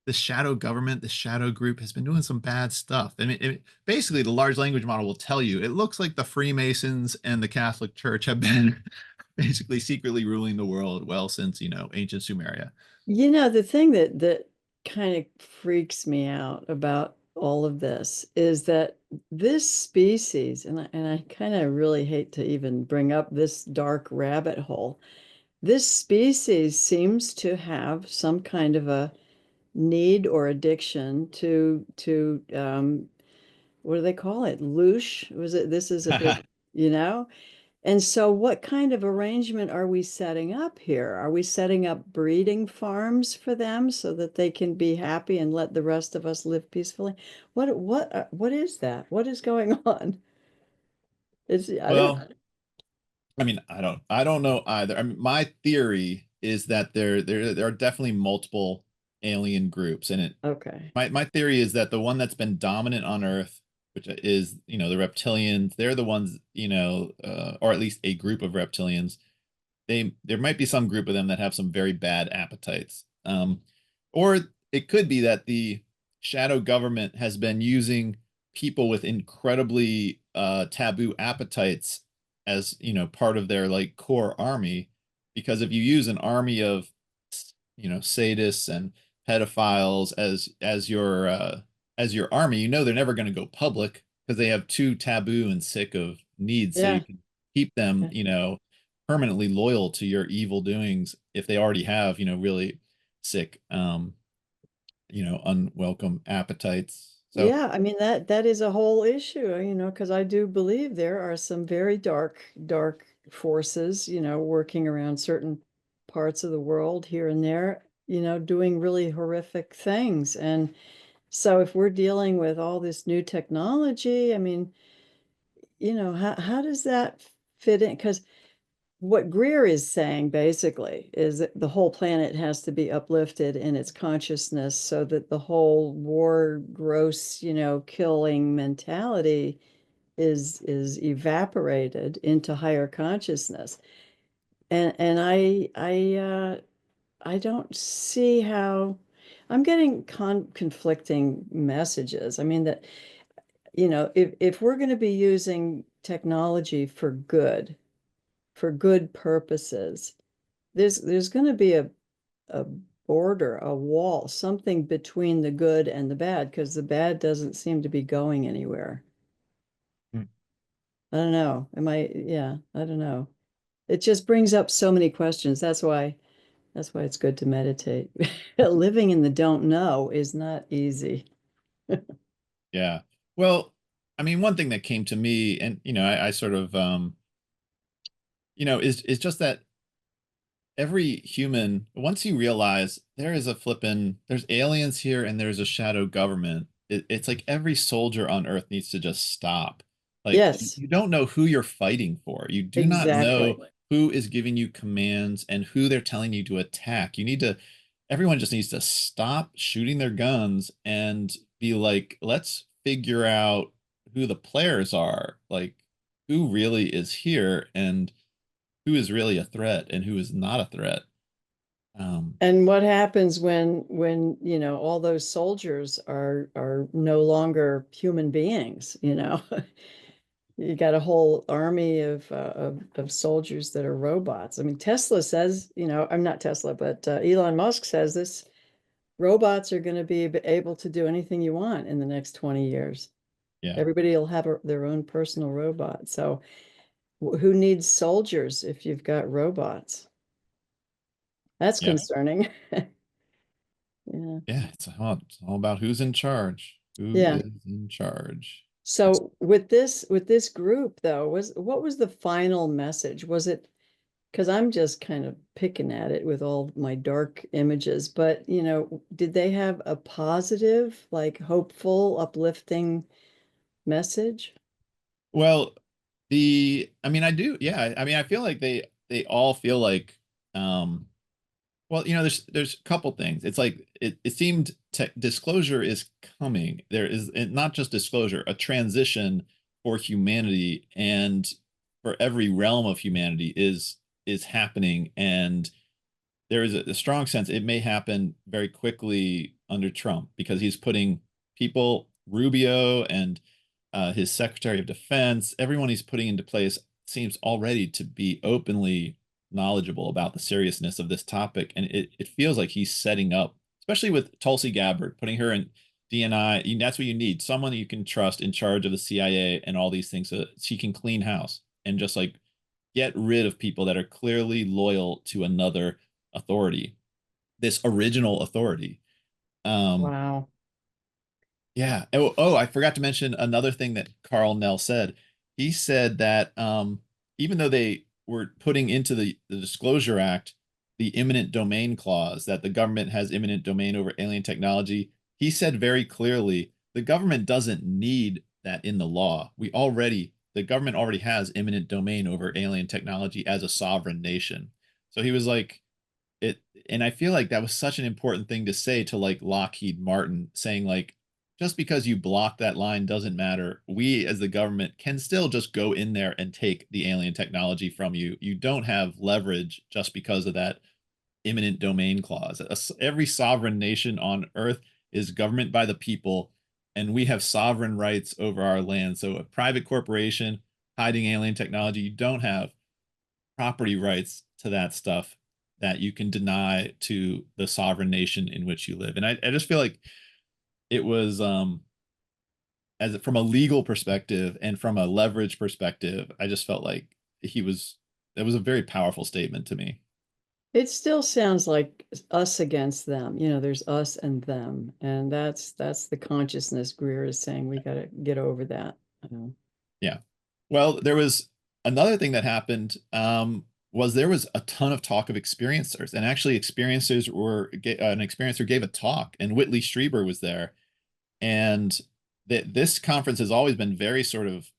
[SPEAKER 1] the shadow government, the shadow group has been doing some bad stuff. I mean, basically, the large language model will tell you it looks like the Freemasons and the Catholic Church have been basically secretly ruling the world well since, ancient Sumeria.
[SPEAKER 2] The thing that kind of freaks me out about all of this is that this species, and I kind of really hate to even bring up this dark rabbit hole, this species seems to have some kind of a need or addiction to what do they call it? Loosh? Was it? This is a big, you know? And so, what kind of arrangement are we setting up here? Are we setting up breeding farms for them so that they can be happy and let the rest of us live peacefully? What is that? What is going on? I don't.
[SPEAKER 1] Well, I mean, I don't know either. I mean, my theory is that there are definitely multiple alien groups, and
[SPEAKER 2] Okay.
[SPEAKER 1] my theory is that the one that's been dominant on Earth, which is, the reptilians, they're the ones, or at least a group of reptilians. There might be some group of them that have some very bad appetites. Or it could be that the shadow government has been using people with incredibly taboo appetites as, part of their like core army. Because if you use an army of, sadists and pedophiles as your army, they're never going to go public because they have too taboo and sick of needs. So you
[SPEAKER 2] Yeah.
[SPEAKER 1] can keep them,
[SPEAKER 2] Yeah.
[SPEAKER 1] permanently loyal to your evil doings if they already have, really sick, unwelcome appetites. So
[SPEAKER 2] Yeah, I mean that is a whole issue, because I do believe there are some very dark forces, working around certain parts of the world here and there, doing really horrific things. And so if we're dealing with all this new technology, I mean, how does that fit in? Because what Greer is saying basically is that the whole planet has to be uplifted in its consciousness so that the whole war, gross, killing mentality is evaporated into higher consciousness. And I don't see how I'm getting conflicting messages. I mean that, if we're going to be using technology for good purposes, there's going to be a border, a wall, something between the good and the bad, because the bad doesn't seem to be going anywhere.
[SPEAKER 1] mm,
[SPEAKER 2] I don't know. Yeah, I don't know. It just brings up so many questions. That's why it's good to meditate. Living in the don't know is not easy.
[SPEAKER 1] yeah. Well, I mean, one thing that came to me, and I sort of is just that every human, once you realize there's aliens here and there's a shadow government, it's like every soldier on Earth needs to just stop. Like
[SPEAKER 2] Yes,
[SPEAKER 1] you don't know who you're fighting for. You do not know
[SPEAKER 2] exactly.
[SPEAKER 1] who is giving you commands and who they're telling you to attack. Everyone just needs to stop shooting their guns and be like, let's figure out who the players are, like who really is here and who is really a threat and who is not a threat. Um,
[SPEAKER 2] And what happens when, all those soldiers are no longer human beings? You got a whole army of soldiers that are robots. I mean, Tesla says, I'm not Tesla, but Elon Musk says this robots are going to be able to do anything you want in the next 20 years.
[SPEAKER 1] yeah,
[SPEAKER 2] Everybody will have their own personal robot. So who needs soldiers if you've got robots? That's
[SPEAKER 1] yeah,
[SPEAKER 2] concerning. Yeah.
[SPEAKER 1] Yeah, it's all about who's in charge. Who
[SPEAKER 2] Yeah.
[SPEAKER 1] is in charge? It's
[SPEAKER 2] So with this group though, what was the final message? Was it, because I'm just kind of picking at it with all my dark images, but did they have a positive, like hopeful, uplifting message?
[SPEAKER 1] well, I mean, I do, yeah. I mean, I feel like they all feel like, um, well, there's a couple things. It's like it seemed disclosure is coming. There is not just disclosure, a transition for humanity and for every realm of humanity is happening, and there is a strong sense it may happen very quickly under Trump because he's putting people, Rubio and his Secretary of Defense, everyone he's putting into place seems already to be openly knowledgeable about the seriousness of this topic. And it feels like he's setting up, especially with Tulsi Gabbard, putting her in DNI. That's what you need, someone you can trust in charge of the CIA and all these things so that she can clean house and just like get rid of people that are clearly loyal to another authority, this original authority. Um,
[SPEAKER 2] Wow.
[SPEAKER 1] yeah. Oh, I forgot to mention another thing that Karl Nell said. He said that even though they were putting into the Disclosure Act the imminent domain clause that the government has imminent domain over alien technology, he said very clearly the government doesn't need that in the law. The government already has imminent domain over alien technology as a sovereign nation. So he was like, it, and I feel like that was such an important thing to say to like Lockheed Martin, saying like, just because you block that line doesn't matter. We as the government can still just go in there and take the alien technology from you. You don't have leverage just because of that imminent domain clause. Every sovereign nation on earth is government by the people, and we have sovereign rights over our land. So a private corporation hiding alien technology, you don't have property rights to that stuff that you can deny to the sovereign nation in which you live. And I just feel like it was as from a legal perspective and from a leverage perspective, I just felt like that was a very powerful statement to me.
[SPEAKER 2] It still sounds like us against them. There's us and them, and that's the consciousness Greer is saying we got to get over that.
[SPEAKER 1] Yeah. Well, there was another thing that happened was there was a ton of talk of experiencers, and actually experiencers were an experiencer gave a talk, and Whitley Strieber was there. And this conference has always been very sort of,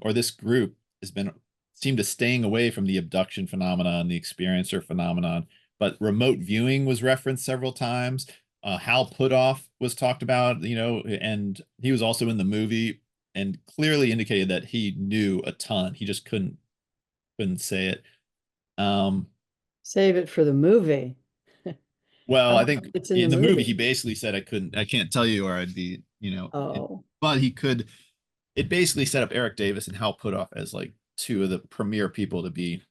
[SPEAKER 1] or this group has been seemed to staying away from the abduction phenomenon, the experiencer phenomenon. But remote viewing was referenced several times. Hal Puthoff was talked about, and he was also in the movie and clearly indicated that he knew a ton. He just couldn't say it. Um,
[SPEAKER 2] Save it for the movie.
[SPEAKER 1] well,
[SPEAKER 2] Oh,
[SPEAKER 1] I think
[SPEAKER 2] it's in the
[SPEAKER 1] in the movie he
[SPEAKER 2] movie.
[SPEAKER 1] basically said I can't tell you, or I'd be,
[SPEAKER 2] Oh,
[SPEAKER 1] but he could. It basically set up Eric Davis and Hal Puthoff as like two of the premier people to be,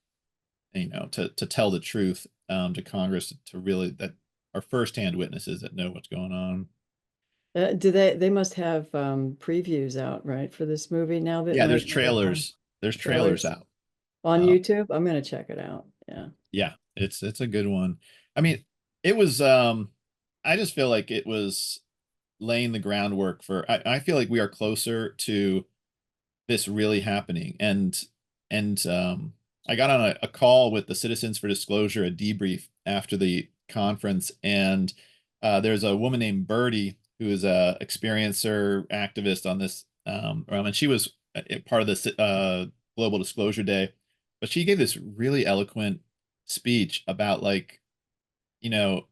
[SPEAKER 1] to tell the truth to Congress, to really that are firsthand witnesses that know what's going on.
[SPEAKER 2] do they must have previews out, right, for this movie now that
[SPEAKER 1] Yeah,
[SPEAKER 2] right
[SPEAKER 1] there's
[SPEAKER 2] now that
[SPEAKER 1] trailers. There's trailers
[SPEAKER 2] trailers
[SPEAKER 1] out.
[SPEAKER 2] on
[SPEAKER 1] Uh,
[SPEAKER 2] YouTube? I'm gonna check it out. Yeah.
[SPEAKER 1] yeah, it's a good one. I mean, it was. I just feel like it was laying the groundwork for. I feel like we are closer to this really happening. And I got on a call with the Citizens for Disclosure, a debrief after the conference, and there's a woman named Birdie who is a experiencer activist on this realm, and she was part of this Global Disclosure Day, but she gave this really eloquent speech about like,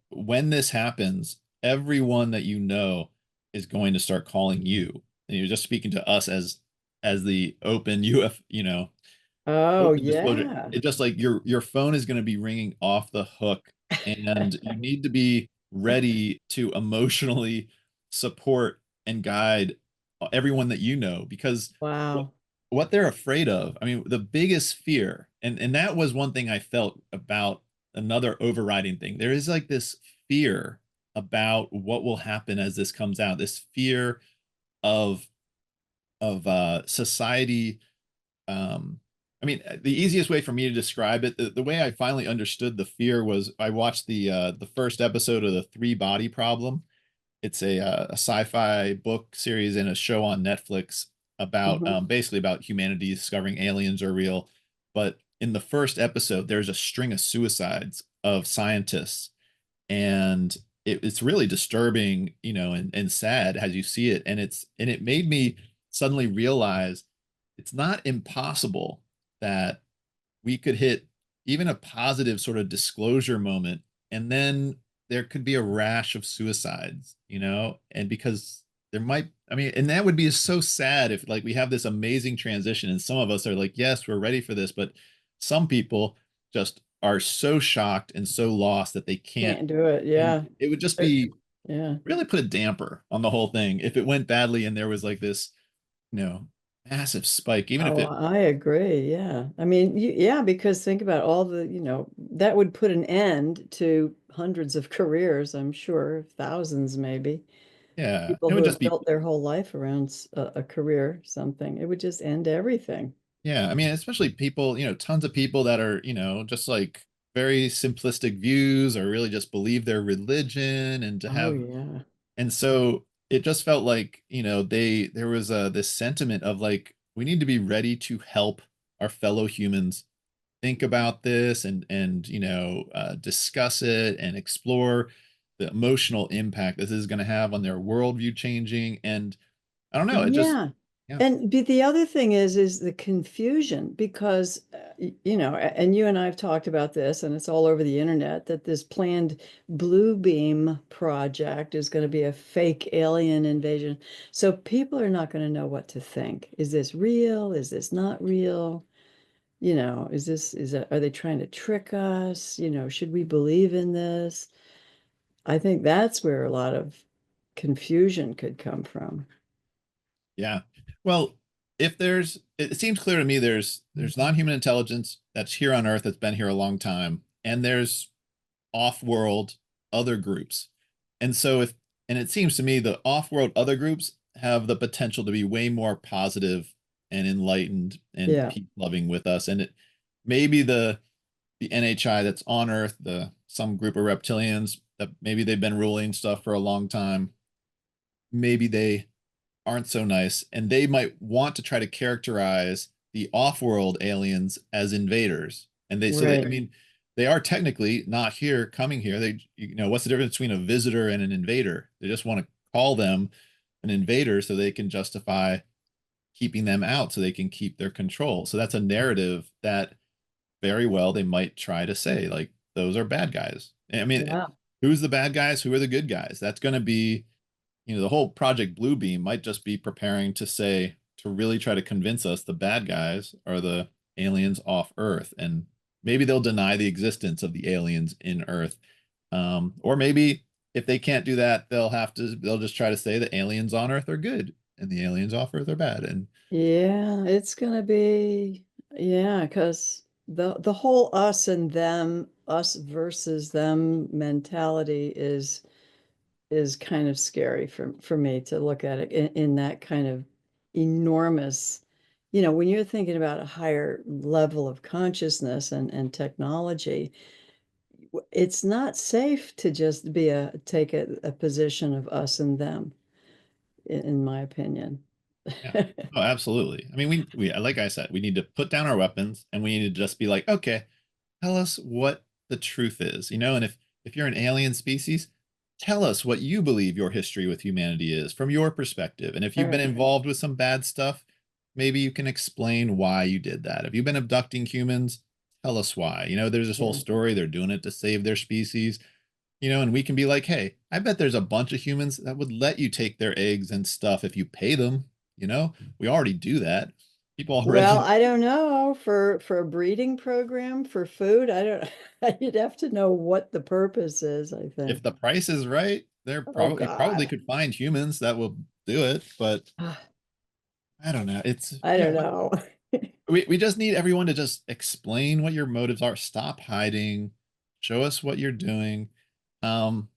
[SPEAKER 1] when this happens, everyone that you know is going to start calling you. And you're just speaking to us as the open UF,
[SPEAKER 2] Oh,
[SPEAKER 1] open disclosure.
[SPEAKER 2] yeah.
[SPEAKER 1] It just like your phone is going to be ringing off the hook, and you need to be ready to emotionally support and guide everyone that you know, because what,
[SPEAKER 2] Wow.
[SPEAKER 1] what they're afraid of, I mean, the biggest fear, and that was one thing I felt about another overriding thing. There is like this fear about what will happen as this comes out, this fear of society, um I mean, the easiest way for me to describe it, the way I finally understood the fear was I watched the first episode of the Three Body Problem. It's a sci-fi book series and a show on Netflix about
[SPEAKER 2] Mhm.
[SPEAKER 1] basically about humanity discovering aliens are real. But in the first episode, there's a string of suicides of scientists, and it's really disturbing, and sad as you see it. And it made me suddenly realize it's not impossible that we could hit even a positive sort of disclosure moment, and then there could be a rash of suicides, and because there might, I mean, and that would be so sad if like we have this amazing transition and some of us are like, yes, we're ready for this, but some people just are so shocked and so lost that they can't.
[SPEAKER 2] Can't do it.
[SPEAKER 1] And
[SPEAKER 2] Yeah.
[SPEAKER 1] it would just
[SPEAKER 2] Uh,
[SPEAKER 1] be
[SPEAKER 2] Yeah.
[SPEAKER 1] really put a damper on the whole thing if it went badly and there was like this, you know, massive spike, even if
[SPEAKER 2] Oh,
[SPEAKER 1] it,
[SPEAKER 2] I agree. Yeah. I mean, yeah, because think about all the, that would put an end to hundreds of careers, I'm sure, thousands maybe.
[SPEAKER 1] yeah,
[SPEAKER 2] People
[SPEAKER 1] it
[SPEAKER 2] who
[SPEAKER 1] would just
[SPEAKER 2] have
[SPEAKER 1] be.
[SPEAKER 2] built their whole life around a career, something. It would just end everything.
[SPEAKER 1] Yeah, I mean, especially people, tons of people that are, just like very simplistic views or really just believe their religion and to
[SPEAKER 2] Oh,
[SPEAKER 1] have,
[SPEAKER 2] yeah.
[SPEAKER 1] and so it just felt like, there was this sentiment of like, we need to be ready to help our fellow humans think about this and discuss it and explore the emotional impact this is going to have on their worldview changing. And I don't know, it just,
[SPEAKER 2] Yeah.
[SPEAKER 1] yeah,
[SPEAKER 2] And the other thing is the confusion because, and you and I have talked about this, and it's all over the internet that this planned blue beam project is going to be a fake alien invasion. So people are not going to know what to think. Is this real? Is this not real? Are they trying to trick us? Should we believe in this? I think that's where a lot of confusion could come from.
[SPEAKER 1] yeah. Well, if there's, it seems clear to me there's non-human intelligence that's here on Earth that's been here a long time, and there's off-world other groups. And so if, and it seems to me the off-world other groups have the potential to be way more positive and enlightened and
[SPEAKER 2] Yeah.
[SPEAKER 1] peace-loving with us. And it maybe the NHI that's on Earth, the some group of reptilians that maybe they've been ruling stuff for a long time, maybe they aren't so nice, and they might want to try to characterize the off-world aliens as invaders. And they so they, I
[SPEAKER 2] Right.
[SPEAKER 1] mean, they are technically not here, coming here. They, what's the difference between a visitor and an invader? They just want to call them an invader so they can justify keeping them out, so they can keep their control. So that's a narrative that very well they might try to say like those are bad guys. I mean,
[SPEAKER 2] Yeah.
[SPEAKER 1] who's the bad guys? Who are the good guys? That's going to be, the whole Project Bluebeam might just be preparing to say, to really try to convince us the bad guys are the aliens off Earth. And maybe they'll deny the existence of the aliens in Earth. Or maybe if they can't do that, they'll just try to say the aliens on Earth are good and the aliens off Earth are bad. And
[SPEAKER 2] Yeah, it's gonna be, yeah, because the whole us and them, us versus them mentality is kind of scary for me to look at it in that kind of enormous, when you're thinking about a higher level of consciousness and technology, it's not safe to just take a position of us and them, in my opinion.
[SPEAKER 1] yeah. Oh, absolutely. I mean, we like I said, we need to put down our weapons and we need to just be like, okay, tell us what the truth is, and if you're an alien species, tell us what you believe your history with humanity is from your perspective. And if
[SPEAKER 2] All
[SPEAKER 1] you've been
[SPEAKER 2] right.
[SPEAKER 1] involved with some bad stuff, maybe you can explain why you did that. If you've been abducting humans, tell us why. There's this whole
[SPEAKER 2] Yeah.
[SPEAKER 1] story they're doing it to save their species, and we can be like, hey, I bet there's a bunch of humans that would let you take their eggs and stuff if you pay them. We already do that. People
[SPEAKER 2] Well,
[SPEAKER 1] already,
[SPEAKER 2] I don't know for a breeding program for food. I don't. You'd have to know what the purpose is, I
[SPEAKER 1] if
[SPEAKER 2] think.
[SPEAKER 1] the price is right,
[SPEAKER 2] Oh
[SPEAKER 1] you probably
[SPEAKER 2] God.
[SPEAKER 1] could find humans that will do it, but I don't know. It's
[SPEAKER 2] I
[SPEAKER 1] yeah,
[SPEAKER 2] don't know.
[SPEAKER 1] we just need everyone to just explain what your motives are. Stop hiding. Show us what you're doing. Um,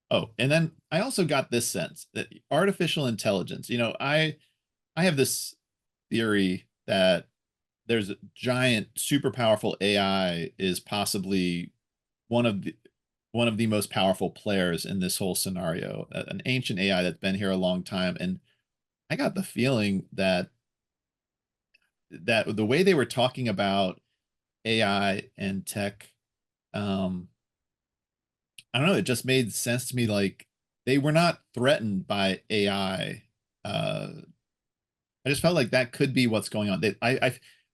[SPEAKER 1] oh, and then I also got this sense that artificial intelligence, I have this theory that there's a giant, super powerful AI is possibly one of the one of the most powerful players in this whole scenario, an ancient AI that's been here a long time. And I got the feeling that the way they were talking about AI and tech, um, I don't know, it just made sense to me. Like they were not threatened by AI. I just felt like that could be what's going on.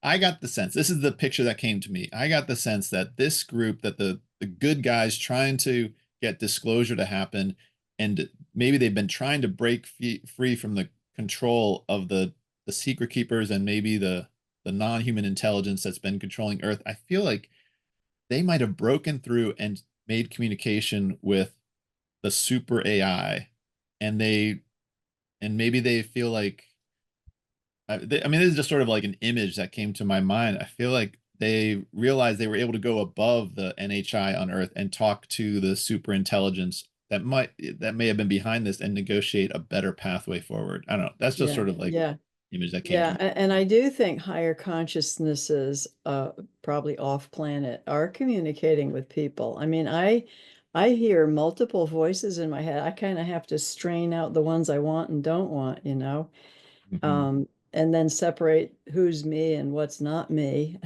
[SPEAKER 1] I got the sense, this is the picture that came to me. I got the sense that this group, that the good guys trying to get disclosure to happen, and maybe they've been trying to break free from the control of the secret keepers and maybe the non-human intelligence that's been controlling Earth. I feel like they might have broken through and made communication with the super AI, and maybe they feel like I mean, this is just sort of like an image that came to my mind. I feel like they realized they were able to go above the NHI on Earth and talk to the super intelligence that may have been behind this and negotiate a better pathway forward. I don't know. That's just
[SPEAKER 2] Yeah,
[SPEAKER 1] sort of like
[SPEAKER 2] yeah.
[SPEAKER 1] image that came to
[SPEAKER 2] Yeah,
[SPEAKER 1] me.
[SPEAKER 2] and I do think higher consciousnesses, probably off planet, are communicating with people. I mean, I hear multiple voices in my head. I kind of have to strain out the ones I want and don't want,
[SPEAKER 1] Mhm.
[SPEAKER 2] and then separate who's me and what's not me.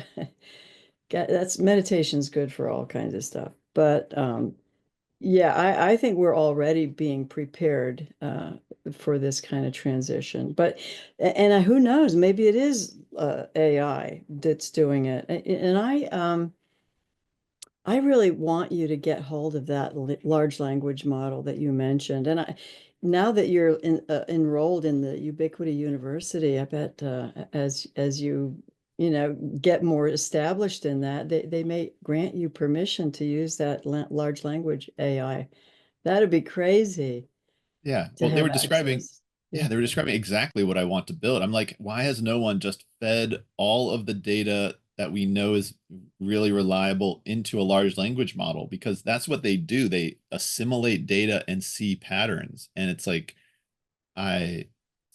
[SPEAKER 2] That's meditation's good for all kinds of stuff. But yeah, I think we're already being prepared for this kind of transition. But and who knows, maybe it is AI that's doing it. And I really want you to get hold of that large language model that you mentioned. And now that you're enrolled in the Ubiquity University, I bet as you get more established in that, they may grant you permission to use that large language AI. That'd be crazy
[SPEAKER 1] Yeah.
[SPEAKER 2] to
[SPEAKER 1] Well,
[SPEAKER 2] have access.
[SPEAKER 1] yeah,
[SPEAKER 2] Yeah.
[SPEAKER 1] they were describing exactly what I want to build. I'm like, why has no one just fed all of the data that we know is really reliable into a large language model? Because that's what they do. They assimilate data and see patterns. And it's like, I,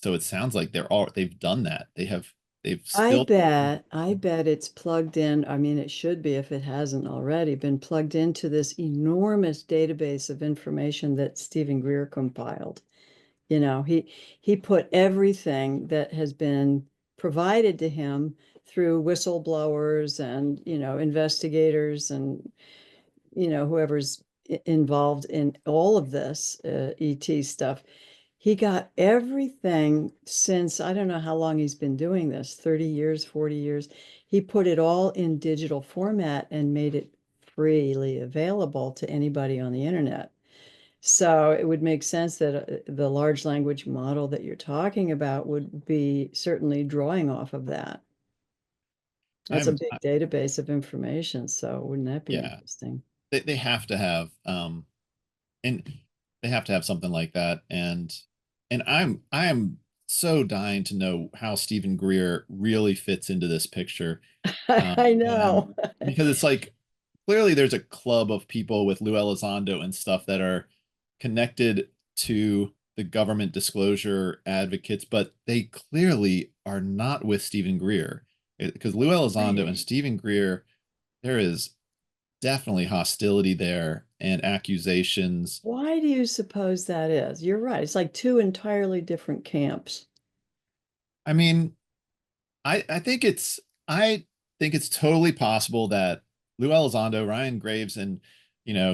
[SPEAKER 1] so it sounds like they've done that. They've still,
[SPEAKER 2] I bet it's plugged in. I mean, it should be if it hasn't already been plugged into this enormous database of information that Stephen Greer compiled. He put everything that has been provided to him through whistleblowers and, investigators and, whoever's involved in all of this ET stuff. He got everything since, I don't know how long he's been doing this, 30 years, 40 years. He put it all in digital format and made it freely available to anybody on the internet. So it would make sense that the large language model that you're talking about would be certainly drawing off of that. That's a
[SPEAKER 1] I'm,
[SPEAKER 2] big database of information. So wouldn't that be
[SPEAKER 1] yeah,
[SPEAKER 2] interesting?
[SPEAKER 1] they have to have, and they have to have something like that. And I am so dying to know how Stephen Greer really fits into this picture.
[SPEAKER 2] I
[SPEAKER 1] And
[SPEAKER 2] know.
[SPEAKER 1] because it's like clearly there's a club of people with Lou Elizondo and stuff that are connected to the government disclosure advocates, but they clearly are not with Stephen Greer. Because Lou Elizondo and
[SPEAKER 2] Right.
[SPEAKER 1] Stephen Greer, there is definitely hostility there and accusations.
[SPEAKER 2] Why do you suppose that is? You're right. It's like two entirely different camps.
[SPEAKER 1] I mean, I think it's totally possible that Lou Elizondo, Ryan Graves, and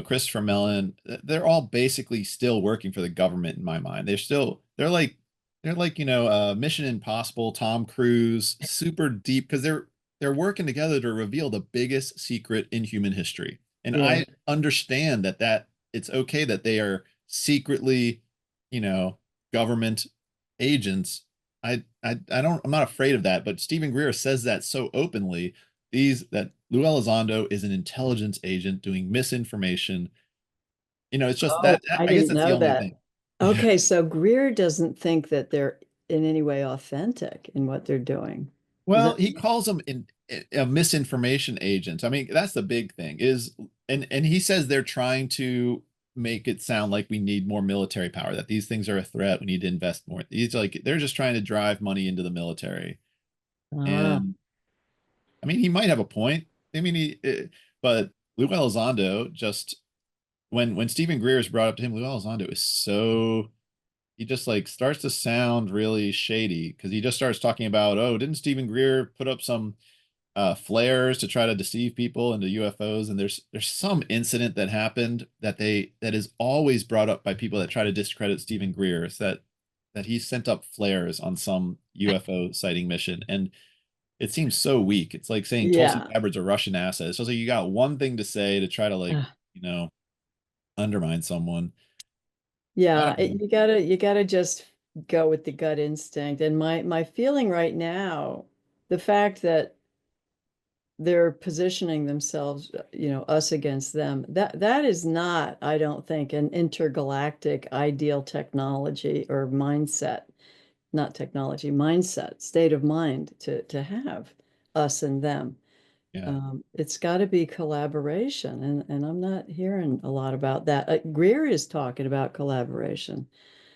[SPEAKER 1] Christopher Mellon, they're all basically still working for the government in my mind. They're like Mission Impossible, Tom Cruise, super deep because they're working together to reveal the biggest secret in human history. And
[SPEAKER 2] Yeah.
[SPEAKER 1] I understand that it's okay that they are secretly, you know, government agents. I'm not afraid of that, but Stephen Greer says that so openly. That Lou Elizondo is an intelligence agent doing misinformation. It's just
[SPEAKER 2] Oh,
[SPEAKER 1] that
[SPEAKER 2] I
[SPEAKER 1] I guess
[SPEAKER 2] didn't
[SPEAKER 1] that's the
[SPEAKER 2] know
[SPEAKER 1] only
[SPEAKER 2] that.
[SPEAKER 1] thing. Yeah.
[SPEAKER 2] Okay, so Greer doesn't think that they're in any way authentic in what they're doing. Is
[SPEAKER 1] Well,
[SPEAKER 2] that
[SPEAKER 1] he calls them a misinformation agent. I mean, that's the big thing is, and he says they're trying to make it sound like we need more military power, that these things are a threat. We need to invest more. He's like, they're just trying to drive money into the military.
[SPEAKER 2] ah,
[SPEAKER 1] And I mean, he might have a point. I mean, but Lou Elizondo just when Stephen Greer is brought up to him, Lou Elizondo is so he just like starts to sound really shady because he just starts talking about, oh, didn't Stephen Greer put up some flares to try to deceive people into UFOs? And there's some incident that happened that is always brought up by people that try to discredit Stephen Greer. Is that he sent up flares on some UFO sighting mission, and it seems so weak. It's like saying Tulsi
[SPEAKER 2] Yeah.
[SPEAKER 1] Gabbard's a Russian asset. It's just like you got one thing to say to try to like,
[SPEAKER 2] Ugh.
[SPEAKER 1] you know, undermine someone. I
[SPEAKER 2] Yeah,
[SPEAKER 1] don't know.
[SPEAKER 2] you gotta just go with the gut instinct. And my feeling right now, the fact that they're positioning themselves, us against them, that is not, I don't think, an intergalactic ideal technology or mindset, not technology, mindset, state of mind to have us and them.
[SPEAKER 1] Yeah.
[SPEAKER 2] It's got to be collaboration, and I'm not hearing a lot about that. Greer is talking about collaboration,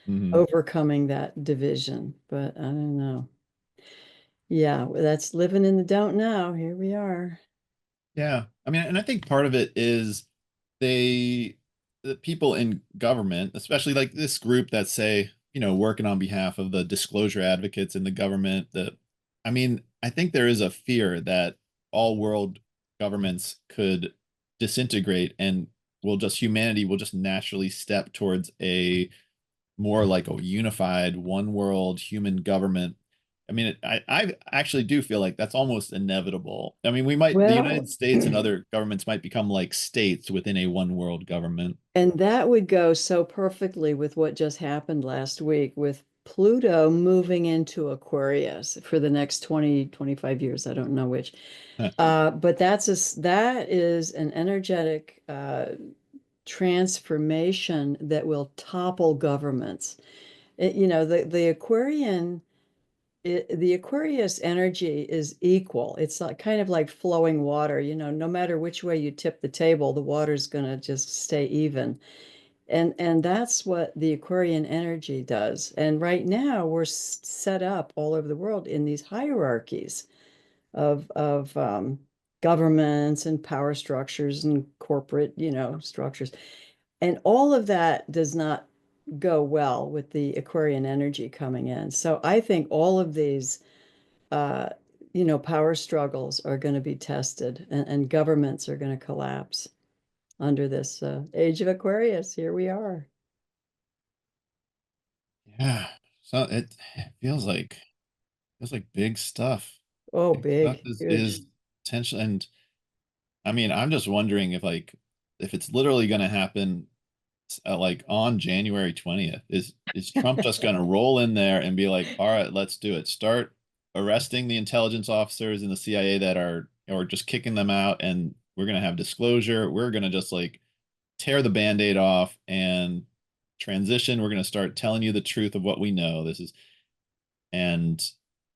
[SPEAKER 1] Mhm.
[SPEAKER 2] overcoming that division, but I don't know. Yeah, that's living in the don't know. Here we are.
[SPEAKER 1] Yeah. I mean, and I think part of it is they, the people in government, especially like this group that say, working on behalf of the disclosure advocates in the government, I mean, I think there is a fear that all world governments could disintegrate and humanity will just naturally step towards a more like a unified one world human government. I mean, I actually do feel like that's almost inevitable. I mean, the United
[SPEAKER 2] Well,
[SPEAKER 1] States and other governments might become like states within a one world government.
[SPEAKER 2] and that would go so perfectly with what just happened last week with Pluto moving into Aquarius for the next 20, 25 years. I don't know which. But that is an energetic transformation that will topple governments. The Aquarius energy is equal. It's like, kind of like flowing water. No matter which way you tip the table, the water's going to just stay even. And that's what the Aquarian energy does. And right now we're set up all over the world in these hierarchies of governments and power structures and corporate, structures. And all of that does not go well with the Aquarian energy coming in. So I think all of these, uh, power struggles are going to be tested, and governments are going to collapse under this age of Aquarius. Here we are.
[SPEAKER 1] Yeah. So it feels like big stuff.
[SPEAKER 2] Oh,
[SPEAKER 1] Big stuff
[SPEAKER 2] big, huge.
[SPEAKER 1] is potential. And I mean, I'm just wondering if it's literally going to happen like on January 20th. Is Trump just going to roll in there and be like, "All right, let's do it. Start arresting the intelligence officers in the CIA that are or just kicking them out and we're going to have disclosure. We're going to just like tear the band-aid off and transition. We're going to start telling you the truth of what we know. This is and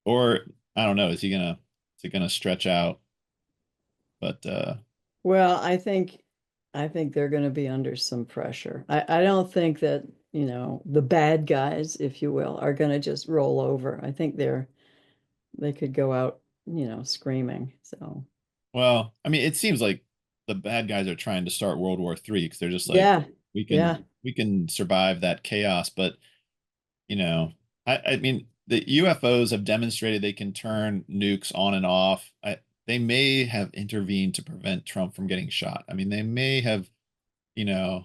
[SPEAKER 1] or I don't know, is it going to stretch out? But
[SPEAKER 2] Well, I think they're going to be under some pressure. I don't think that, the bad guys, if you will, are going to just roll over. I think they could go out, screaming. So,
[SPEAKER 1] well, I mean, it seems like the bad guys are trying to start World War III because they're just like,
[SPEAKER 2] yeah. Yeah.
[SPEAKER 1] we can survive that chaos. But you know, I mean, the UFOs have demonstrated they can turn nukes on and off. They may have intervened to prevent Trump from getting shot. I mean, they may have, you know,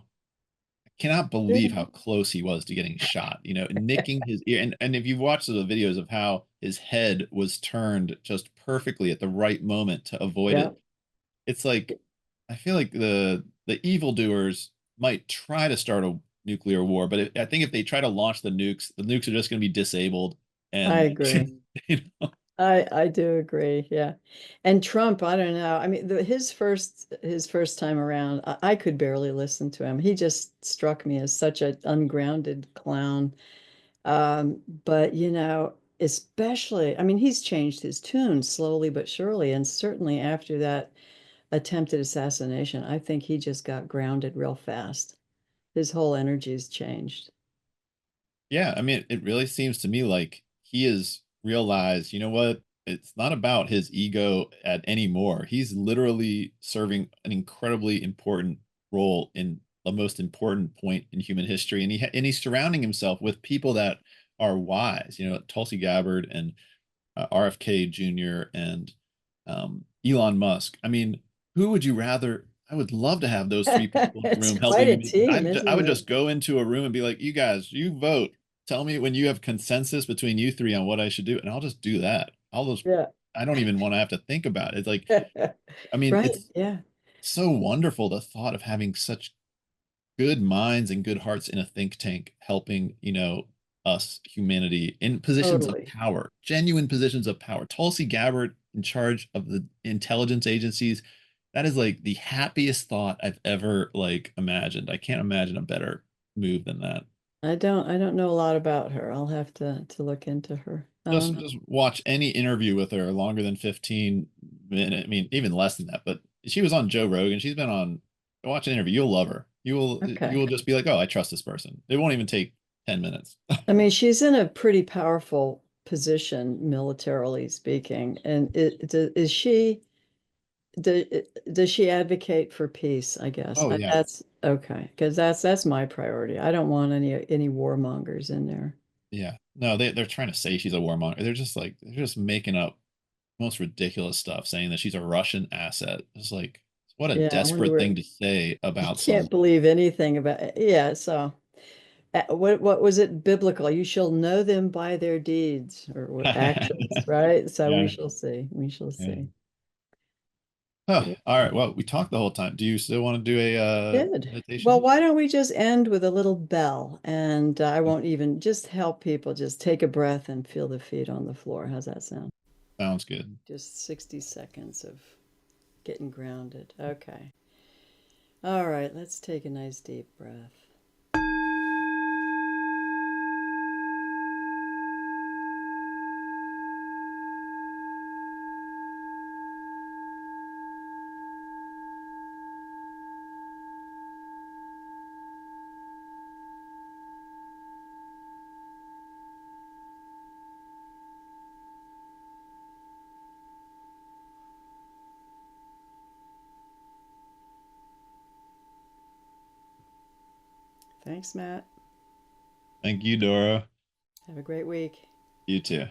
[SPEAKER 1] I cannot believe how close he was to getting shot. Nicking his ear. And if you've watched the videos of how his head was turned just perfectly at the right moment to avoid
[SPEAKER 2] Yeah.
[SPEAKER 1] it, it's like I feel like the evildoers might try to start a nuclear war, but I think if they try to launch the nukes are just going to be disabled
[SPEAKER 2] I
[SPEAKER 1] and
[SPEAKER 2] agree.
[SPEAKER 1] you know.
[SPEAKER 2] I do agree. Yeah. And Trump, I don't know. I mean, his first time around, I could barely listen to him. He just struck me as such an ungrounded clown. But especially, I mean, he's changed his tune slowly but surely, and certainly after that attempted assassination, I think he just got grounded real fast. His whole energy's changed.
[SPEAKER 1] Yeah, I mean, it really seems to me like he has realized, you know what? it's not about his ego at anymore. He's literally serving an incredibly important role in the most important point in human history, and he's surrounding himself with people that are wise. You know, Tulsi Gabbard and RFK Jr. and Elon Musk. I mean, who would you rather? I would love to have those three people in the
[SPEAKER 2] It's
[SPEAKER 1] room
[SPEAKER 2] quite
[SPEAKER 1] helping
[SPEAKER 2] a
[SPEAKER 1] me.
[SPEAKER 2] team,
[SPEAKER 1] I
[SPEAKER 2] isn't
[SPEAKER 1] would
[SPEAKER 2] it?
[SPEAKER 1] just go into a room and be like, you guys, you vote. Tell me when you have consensus between you three on what I should do, and I'll just do that.
[SPEAKER 2] Yeah.
[SPEAKER 1] I don't even want to have to think about it. It's like, I mean,
[SPEAKER 2] Right.
[SPEAKER 1] it's
[SPEAKER 2] Yeah.
[SPEAKER 1] so wonderful the thought of having such good minds and good hearts in a think tank helping, us humanity in positions of
[SPEAKER 2] Totally.
[SPEAKER 1] power, genuine positions of power. Tulsi Gabbard in charge of the intelligence agencies. That is like the happiest thought I've ever like imagined. I can't imagine a better move than that.
[SPEAKER 2] I don't know a lot about her. I'll have to look into her.
[SPEAKER 1] Just watch any interview with her longer than 15 minutes. I mean, even less than that, but she was on Joe Rogan. She's been on, watch an interview. You'll love her. You
[SPEAKER 2] Okay.
[SPEAKER 1] will just be like, oh, I trust this person. It won't even take 10 minutes.
[SPEAKER 2] I mean, she's in a pretty powerful position, militarily speaking. And is she, does she advocate for peace, I guess?
[SPEAKER 1] Oh yeah.
[SPEAKER 2] That's okay, because that's my priority. I don't want any warmongers in there.
[SPEAKER 1] Yeah. No, they're trying to say she's a warmonger. They're just making up most ridiculous stuff, saying that she's a Russian asset. It's like, what a
[SPEAKER 2] Yeah, I wonder
[SPEAKER 1] desperate
[SPEAKER 2] where
[SPEAKER 1] thing to say
[SPEAKER 2] you
[SPEAKER 1] about
[SPEAKER 2] can't
[SPEAKER 1] someone.
[SPEAKER 2] believe anything about it. Yeah, so what was it biblical? You shall know them by their deeds or actions, right? So we
[SPEAKER 1] Yeah.
[SPEAKER 2] shall see. We shall
[SPEAKER 1] Yeah.
[SPEAKER 2] see.
[SPEAKER 1] Oh,
[SPEAKER 2] Yeah.
[SPEAKER 1] all right. Well, we talked the whole time. Do you still want to do a
[SPEAKER 2] Good. Well,
[SPEAKER 1] meditation?
[SPEAKER 2] why don't we just end with a little bell and I won't even just help people just take a breath and feel the feet on the floor. How's that sound?
[SPEAKER 1] Sounds good.
[SPEAKER 2] Just 60 seconds of getting grounded. Okay. All right, let's take a nice deep breath. Thanks, Matt.
[SPEAKER 1] Thank you, Dora.
[SPEAKER 2] Have a great week.
[SPEAKER 1] You too.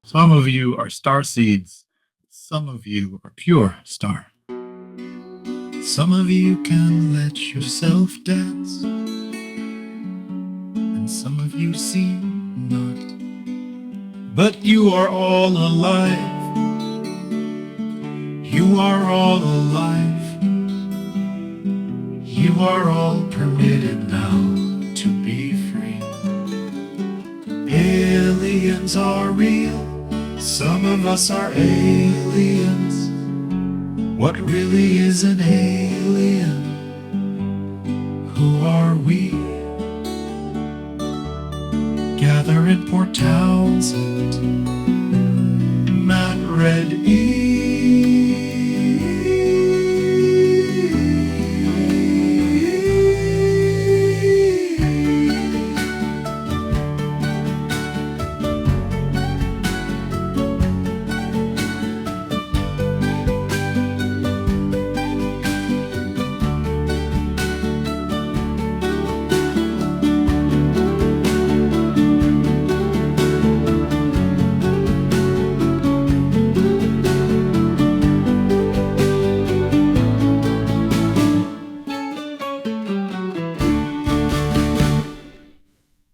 [SPEAKER 3] Some of you are star seeds. Some of you are pure star. Some of you can let yourself dance, and some of you seem not. But you are all alive. You are all alive. You are all permitted now to be free. Aliens are real. Some of us are aliens. What really is an alien?